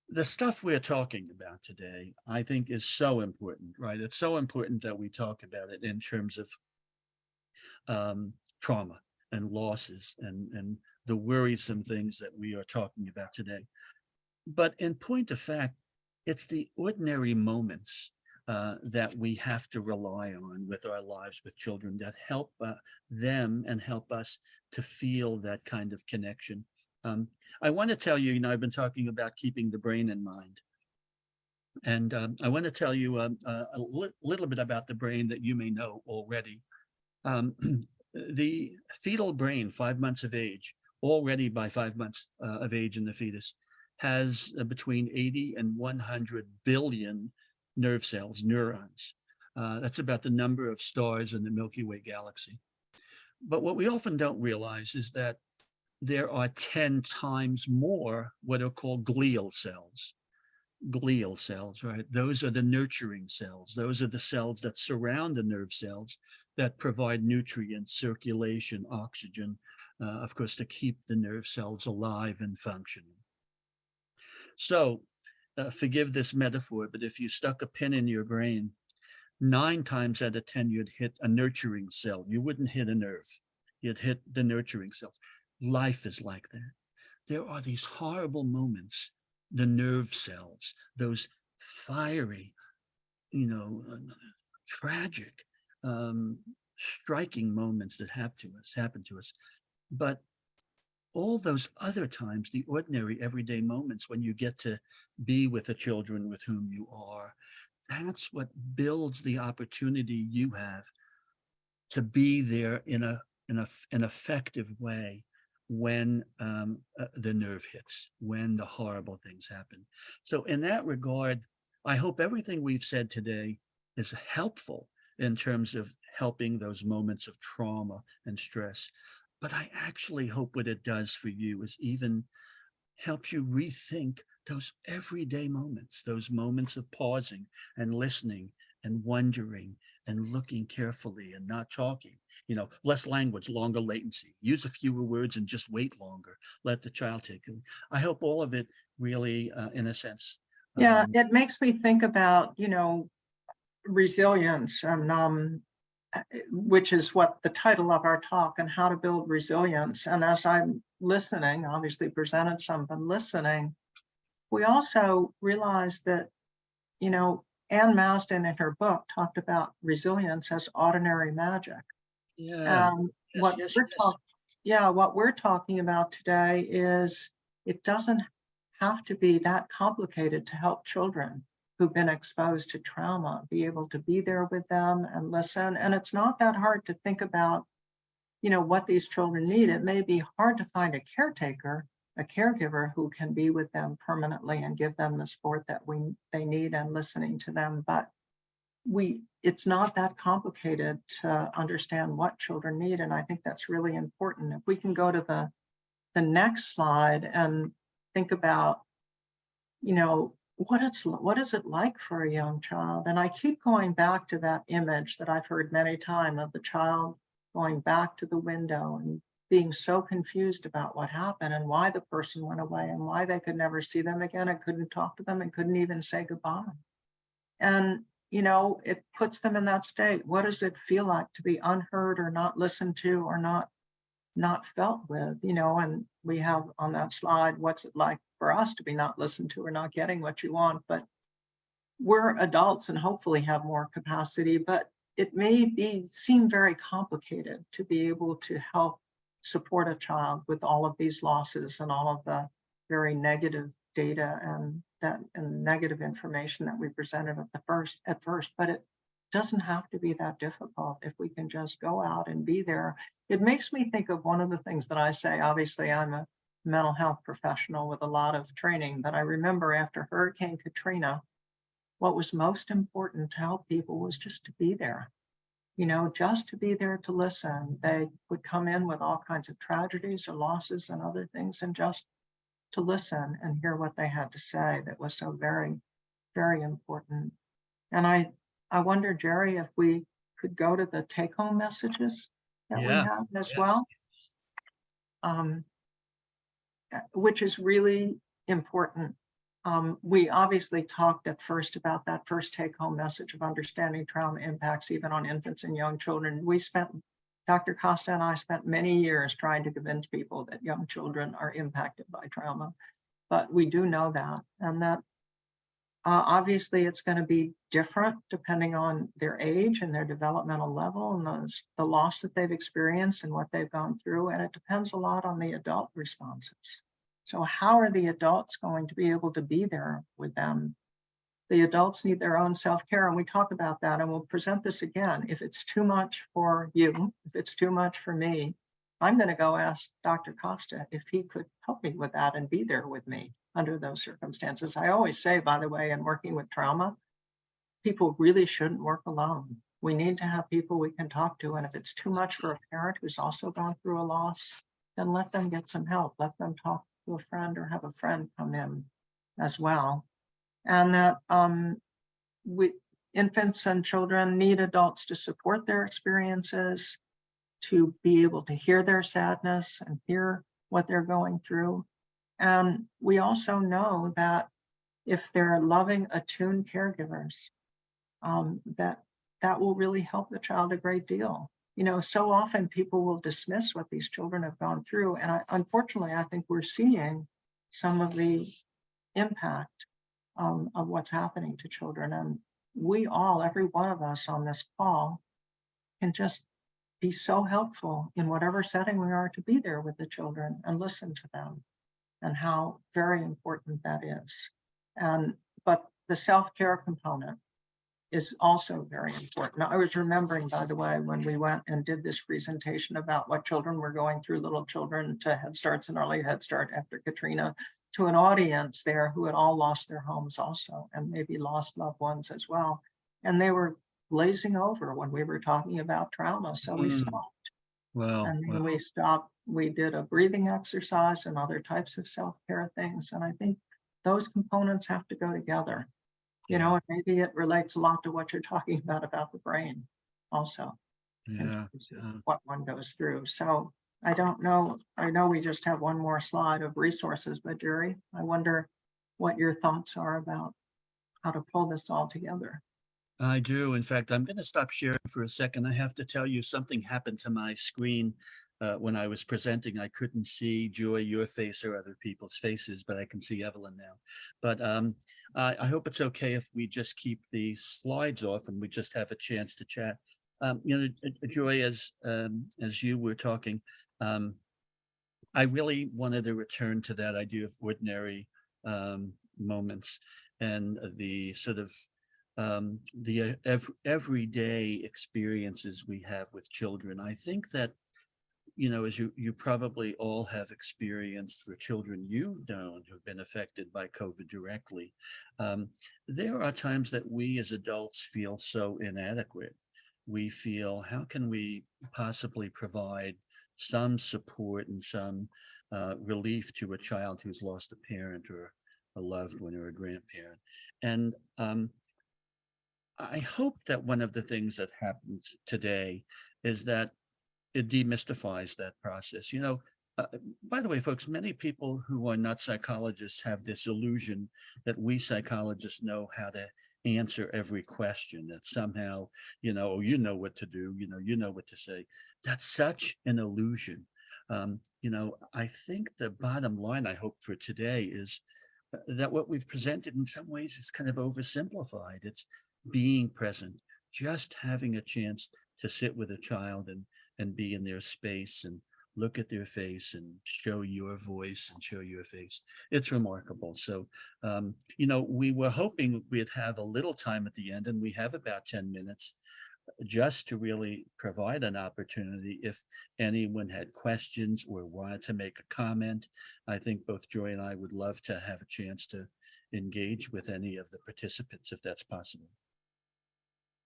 The stuff we're talking about today, I think, is so important, right? It's so important that we talk about it in terms of trauma and losses and the worrisome things that we are talking about today. But in point of fact, it's the ordinary moments that we have to rely on with our lives with children that help them and help us to feel that kind of connection. I want to tell you, I've been talking about keeping the brain in mind. And I want to tell you a little bit about the brain that you may know already. The fetal brain, 5 months of age, already by 5 months of age in the fetus, has between 80 and 100 billion nerve cells, neurons. That's about the number of stars in the Milky Way galaxy. But what we often don't realize is that there are 10 times more what are called glial cells. Glial cells, right? Those are the nurturing cells. Those are the cells that surround the nerve cells that provide nutrients, circulation, oxygen, of course, to keep the nerve cells alive and functioning. So forgive this metaphor, but if you stuck a pin in your brain, 9 times out of 10, you'd hit a nurturing cell. You wouldn't hit a nerve. You'd hit the nurturing cells. Life is like that. There are these horrible moments, the nerve cells, those fiery, tragic, striking moments that happen to us. But all those other times, the ordinary everyday moments when you get to be with the children with whom you are, that's what builds the opportunity you have to be there in an effective way when the nerve hits, when the horrible things happen. So in that regard, I hope everything we've said today is helpful in terms of helping those moments of trauma and stress. But I actually hope what it does for you is even helps you rethink those everyday moments, those moments of pausing and listening and wondering and looking carefully and not talking, less language, longer latency, use a fewer words and just wait longer, let the child take it. I hope all of it really, in a sense. Yeah, it makes me think about, resilience and which is what the title of our talk, and how to build resilience. And as I'm listening, obviously presented some, but listening, we also realized that, Ann Masden in her book talked about resilience as ordinary magic. Yeah. What Yes, we're yes. what we're talking about today is it doesn't have to be that complicated to help children who've been exposed to trauma be able to be there with them and listen. And it's not that hard to think about, what these children need. It may be hard to find a caretaker, a caregiver who can be with them permanently and give them the support that they need and listening to them. But it's not that complicated to understand what children need. And I think that's really important. If we can go to the next slide and think about, what is it like for a young child? And I keep going back to that image that I've heard many times of the child going back to the window and being so confused about what happened and why the person went away and why they could never see them again and couldn't talk to them and couldn't even say goodbye. And, it puts them in that state. What does it feel like to be unheard or not listened to or not felt with, and we have on that slide, what's it like for us to be not listened to or not getting what you want? But we're adults and hopefully have more capacity, but it may seem very complicated to be able to help support a child with all of these losses and all of the very negative data and negative information that we presented at first, but it doesn't have to be that difficult if we can just go out and be there. It makes me think of one of the things that I say. Obviously, I'm a mental health professional with a lot of training, but I remember after Hurricane Katrina, what was most important to help people was just to be there, just to be there to listen. They would come in with all kinds of tragedies or losses and other things, and just to listen and hear what they had to say. That was so very, very important. And I wonder, Jerry, if we could go to the take-home messages that we have as well, which is really important. We obviously talked at first about that first take-home message of understanding trauma impacts even on infants and young children. Dr. Costa and I spent many years trying to convince people that young children are impacted by trauma, but we do know that, and that obviously it's going to be different depending on their age and their developmental level and the loss that they've experienced and what they've gone through, and it depends a lot on the adult responses. So how are the adults going to be able to be there with them? The adults need their own self-care, and we talk about that, and we'll present this again. If it's too much for you, if it's too much for me, I'm going to go ask Dr. Costa if he could help me with that and be there with me under those circumstances. I always say, by the way, in working with trauma, people really shouldn't work alone. We need to have people we can talk to, and if it's too much for a parent who's also gone through a loss, then let them get some help. Let them talk to a friend or have a friend come in as well. And that infants and children need adults to support their experiences, to be able to hear their sadness and hear what they're going through. And we also know that if they're loving, attuned caregivers, that will really help the child a great deal. So often people will dismiss what these children have gone through. And unfortunately, I think we're seeing some of the impact of what's happening to children. And we all, every one of us on this call, can just be so helpful in whatever setting we are to be there with the children and listen to them, and how very important that is. But the self-care component is also very important. I was remembering, by the way, when we went and did this presentation about what children were going through, little children to Head Starts and early Head Start after Katrina, to an audience there who had all lost their homes also, and maybe lost loved ones as well. And they were glazing over when we were talking about trauma. So we stopped. Wow. And then we stopped. We did a breathing exercise and other types of self-care things. And I think those components have to go together. you know, and maybe it relates a lot to what you're talking about the brain also. in Yeah. terms of what one goes through. So I don't know. I know we just have one more slide of resources, but Jerry, I wonder what your thoughts are about how to pull this all together. I do. In fact, I'm going to stop sharing for a second. I have to tell you something happened to my screen when I was presenting. I couldn't see Joy, your face, or other people's faces, but I can see Evelyn now. But I hope it's okay if we just keep the slides off and we just have a chance to chat. You know, Joy, as you were talking, I really wanted to return to that idea of ordinary moments and the sort of the everyday experiences we have with children. I think that, you know, as you probably all have experienced for children you know who've been affected by COVID directly, there are times that we as adults feel so inadequate. We feel, how can we possibly provide some support and some relief to a child who's lost a parent or a loved one or a grandparent? And I hope that one of the things that happens today is that it demystifies that process. You know, by the way, folks, many people who are not psychologists have this illusion that we psychologists know how to answer every question, that somehow, you know what to do, you know what to say. That's such an illusion. You know, I think the bottom line, I hope, for today is that what we've presented in some ways is kind of oversimplified. It's being present, just having a chance to sit with a child and be in their space and look at their face and show your voice and show your face. It's remarkable. So, you know, we were hoping we'd have a little time at the end, and we have about 10 minutes just to really provide an opportunity if anyone had questions or wanted to make a comment. I think both Joy and I would love to have a chance to engage with any of the participants if that's possible.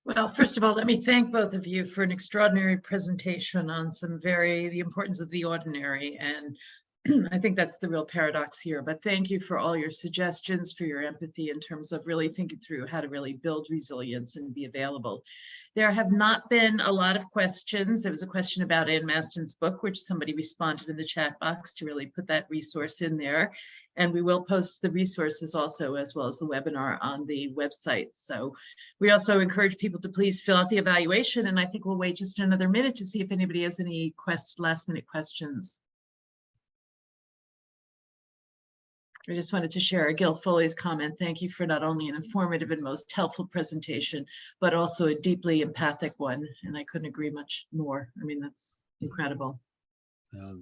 Well, first of all, let me thank both of you for an extraordinary presentation on the importance of the ordinary. And I think that's the real paradox here. But thank you for all your suggestions, for your empathy in terms of really thinking through how to really build resilience and be available. There have not been a lot of questions. There was a question about Ann Maston's book, which somebody responded in the chat box to really put that resource in there. And we will post the resources also, as well as the webinar, on the website. So we also encourage people to please fill out the evaluation. And I think we'll wait just another minute to see if anybody has any last minute questions. I just wanted to share Gil Foley's comment. Thank you for not only an informative and most helpful presentation, but also a deeply empathic one. And I couldn't agree much more. I mean, that's incredible.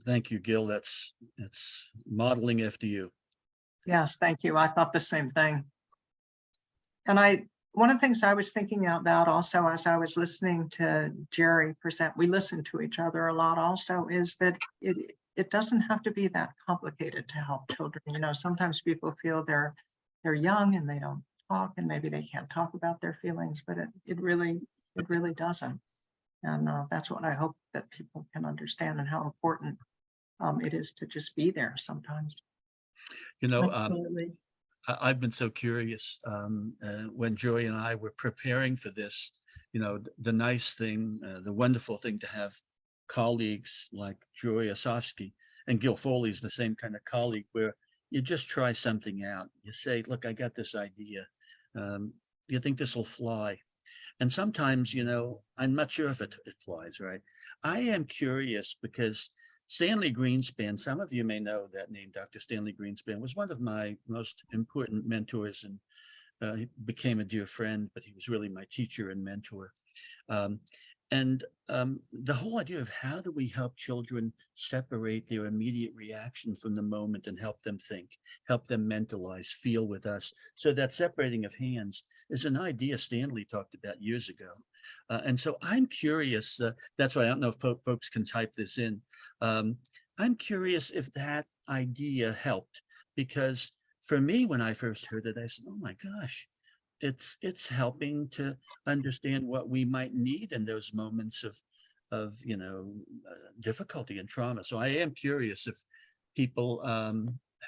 Thank you, Gil. That's modeling after you. Yes, thank you. I thought the same thing. And one of the things I was thinking about also as I was listening to Jerry present, we listen to each other a lot also, is that it doesn't have to be that complicated to help children. You know, sometimes people feel they're young and they don't talk, and maybe they can't talk about their feelings, but it really doesn't. And that's what I hope that people can understand, and how important it is to just be there sometimes. You know, Absolutely. I've been so curious when Joy and I were preparing for this, you know, the nice thing, the wonderful thing to have colleagues like Joy Osofsky, and Gil Foley's the same kind of colleague, where you just try something out. You say, look, I got this idea. You think this will fly? And sometimes, you know, I'm not sure if it flies, right? I am curious because Stanley Greenspan, some of you may know that name, Dr. Stanley Greenspan, was one of my most important mentors, and he became a dear friend, but he was really my teacher and mentor. The whole idea of how do we help children separate their immediate reaction from the moment and help them think, help them mentalize, feel with us. So that separating of hands is an idea Stanley talked about years ago. And so I'm curious, that's why I don't know if folks can type this in. I'm curious if that idea helped, because for me, when I first heard it, I said, oh my gosh, it's helping to understand what we might need in those moments of you know, difficulty and trauma. So I am curious if people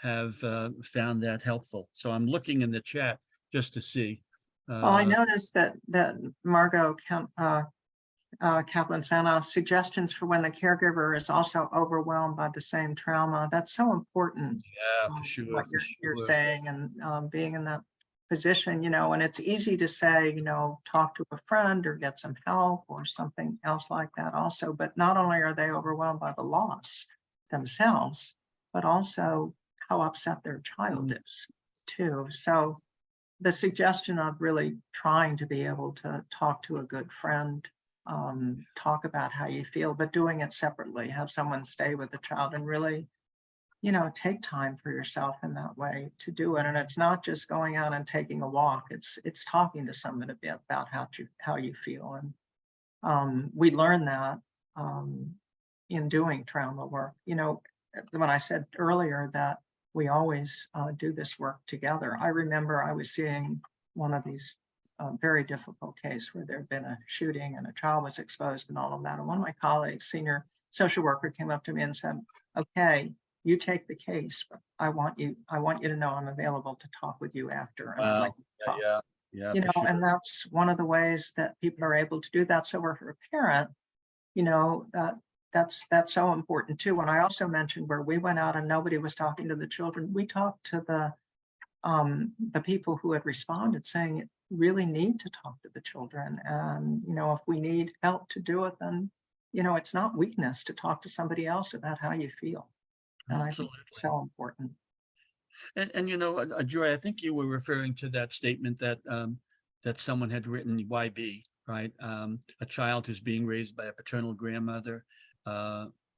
have found that helpful. So I'm looking in the chat just to see. Well, I noticed that Margot Kaplan-Sanoff suggestions for when the caregiver is also overwhelmed by the same trauma. That's so important. Yeah, for sure. What For you're sure. saying, and being in that position, and it's easy to say, talk to a friend or get some help or something else like that also. But not only are they overwhelmed by the loss themselves, but also how upset their child is too. So the suggestion of really trying to be able to talk to a good friend, talk about how you feel, but doing it separately, have someone stay with the child and really, take time for yourself in that way to do it. And it's not just going out and taking a walk. It's talking to someone a bit about how you feel. And we learn that in doing trauma work. When I said earlier that we always do this work together, I remember I was seeing one of these very difficult case where there had been a shooting and a child was exposed and all of that. And one of my colleagues, senior social worker, came up to me and said, "Okay, you take the case, but I want you to know I'm available to talk with you after." And I'd like to talk. Yeah, for sure. And that's one of the ways that people are able to do that. So for a parent, that's so important too. And I also mentioned where we went out and nobody was talking to the children. We talked to the people who had responded, saying it really need to talk to the children. And, if we need help to do it, then, it's not weakness to talk to somebody else about how you feel. And Absolutely. I think it's so important. And Joy, I think you were referring to that statement that that someone had written, YB, right? A child who's being raised by a paternal grandmother,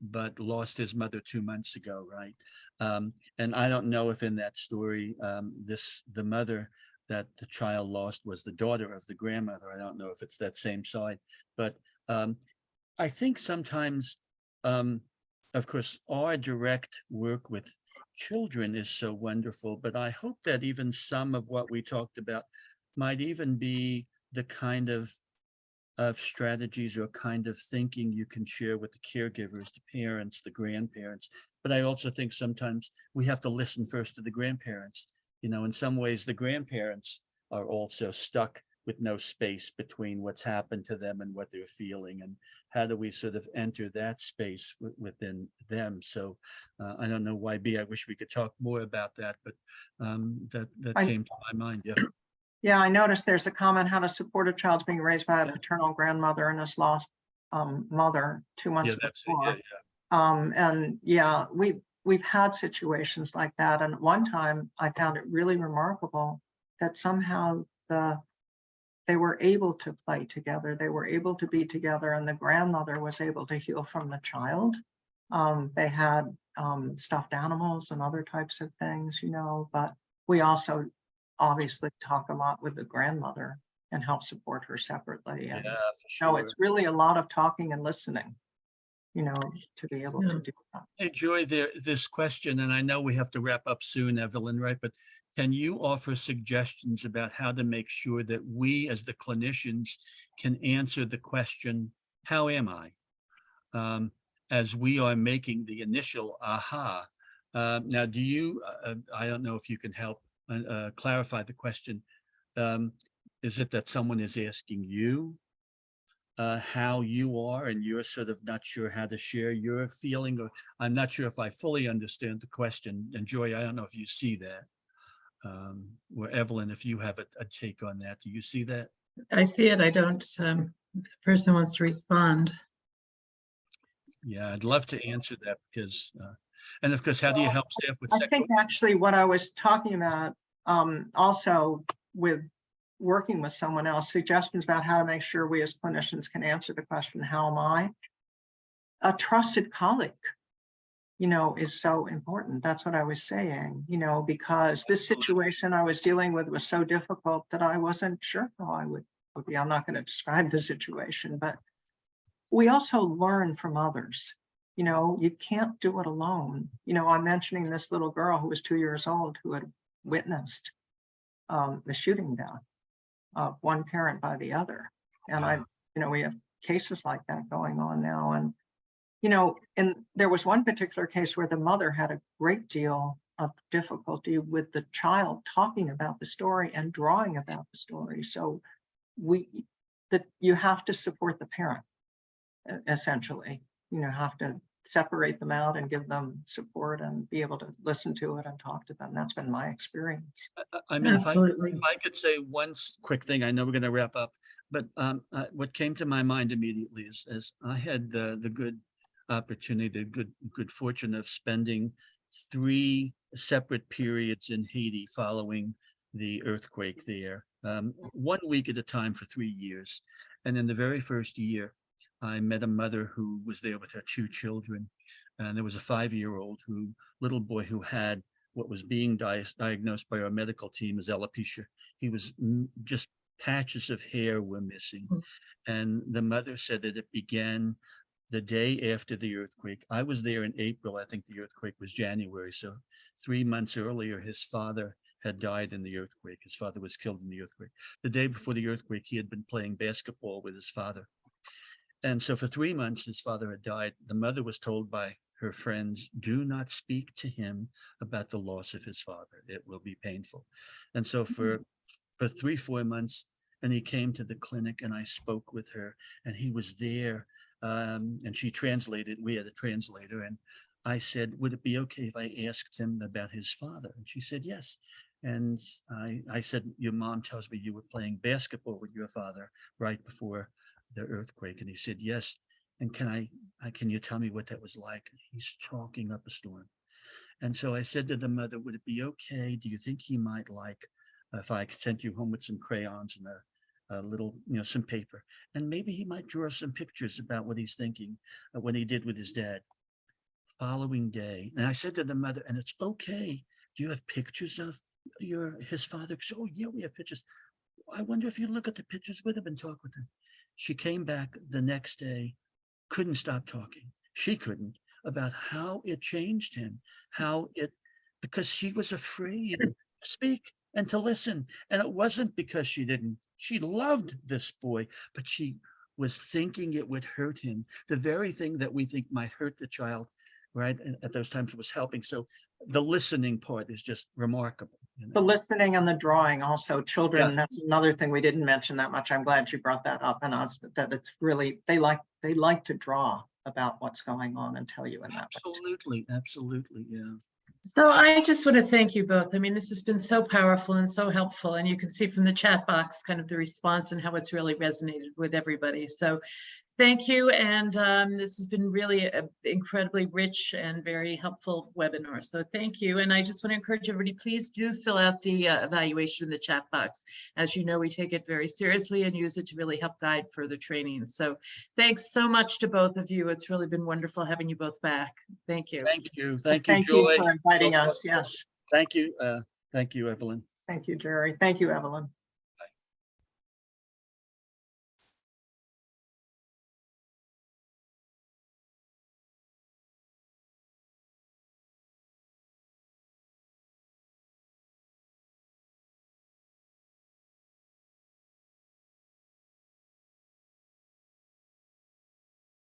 but lost his mother 2 months ago, right? And I don't know if in that story, the mother that the child lost was the daughter of the grandmother. I don't know if it's that same side, but I think sometimes, of course, our direct work with children is so wonderful, but I hope that even some of what we talked about might even be the kind of strategies or kind of thinking you can share with the caregivers, the parents, the grandparents. But I also think sometimes we have to listen first to the grandparents. In some ways, the grandparents are also stuck with no space between what's happened to them and what they're feeling. And how do we sort of enter that space within them? So I don't know, YB, I wish we could talk more about that, but that came to my mind. Yeah. Yeah, I noticed there's a comment, how to support a child's being raised by a paternal grandmother and has lost mother 2 months before. And yeah, we've had situations like that. And at one time I found it really remarkable that somehow they were able to play together. They were able to be together, and the grandmother was able to heal from the child. They had stuffed animals and other types of things, but we also obviously talk a lot with the grandmother and help support her separately. And, yeah, for sure. it's really a lot of talking and listening, to be able to do that. Hey, Joy, this question, and I know we have to wrap up soon, Evelyn, right? But can you offer suggestions about how to make sure that we as the clinicians can answer the question, how am I? As we are making the initial aha. Now, do you, I don't know if you can help clarify the question. Is it that someone is asking you how you are and you're sort of not sure how to share your feeling? Or I'm not sure if I fully understand the question. And Joy, I don't know if you see that. Or Evelyn, if you have a take on that, do you see that? I see it. I don't, if the person wants to respond. Yeah, I'd love to answer that because, and of course, how do you help staff with? I think actually what I was talking about also with working with someone else, suggestions about how to make sure we as clinicians can answer the question, how am I? A trusted colleague, is so important. That's what I was saying, because this situation I was dealing with was so difficult that I wasn't sure how I would be. I'm not going to describe the situation, but we also learn from others. You can't do it alone. I'm mentioning this little girl who was 2 years old who had witnessed the shooting death of one parent by the other. And we have cases like that going on now. And, and there was one particular case where the mother had a great deal of difficulty with the child talking about the story and drawing about the story. So you have to support the parent, essentially. You have to separate them out and give them support and be able to listen to it and talk to them. That's been my experience. I mean, Absolutely. if I could say one quick thing, I know we're going to wrap up, but what came to my mind immediately is I had the good opportunity, good fortune of spending 3 separate periods in Haiti following the earthquake there, 1 week at a time for 3 years. And in the very first year, I met a mother who was there with her 2 children. And there was a 5-year-old little boy who had what was being diagnosed by our medical team as alopecia. He was just patches of hair were missing. And the mother said that it began the day after the earthquake. I was there in April. I think the earthquake was January. So 3 months earlier, his father had died in the earthquake. His father was killed in the earthquake. The day before the earthquake, he had been playing basketball with his father. And so for 3 months, his father had died. The mother was told by her friends, do not speak to him about the loss of his father. It will be painful. And so for 3-4 months, and he came to the clinic and I spoke with her and he was there and she translated, we had a translator, and I said, would it be okay if I asked him about his father? And she said, yes. And I said, your mom tells me you were playing basketball with your father right before the earthquake. And he said, yes. And can you tell me what that was like? He's chalking up a storm. And so I said to the mother, would it be okay? Do you think he might like if I sent you home with some crayons and a little, some paper, and maybe he might draw some pictures about what he's thinking, what he did with his dad. Following day, and I said to the mother, and it's okay. Do you have pictures of his father? So, oh yeah, we have pictures. I wonder if you look at the pictures with him and talk with him. She came back the next day, couldn't stop talking. She couldn't, about how it changed him, because she was afraid to speak and to listen. And it wasn't because she loved this boy, but she was thinking it would hurt him. The very thing that we think might hurt the child, right? And at those times was helping. So the listening part is just remarkable. The listening and the drawing also, children, that's another thing we didn't mention that much. I'm glad you brought that up, and that it's really, they like to draw about what's going on and tell you in that way. Absolutely, yeah. So I just want to thank you both. I mean, this has been so powerful and so helpful, and you can see from the chat box kind of the response and how it's really resonated with everybody. So thank you. And this has been really an incredibly rich and very helpful webinar. So thank you. And I just want to encourage everybody, please do fill out the evaluation in the chat box. As you know, we take it very seriously and use it to really help guide further training. So thanks so much to both of you. It's really been wonderful having you both back. Thank you. Thank you, Thank Joy. you for inviting us. Yes. Thank you, Evelyn. Thank you, Jerry. Thank you, Evelyn.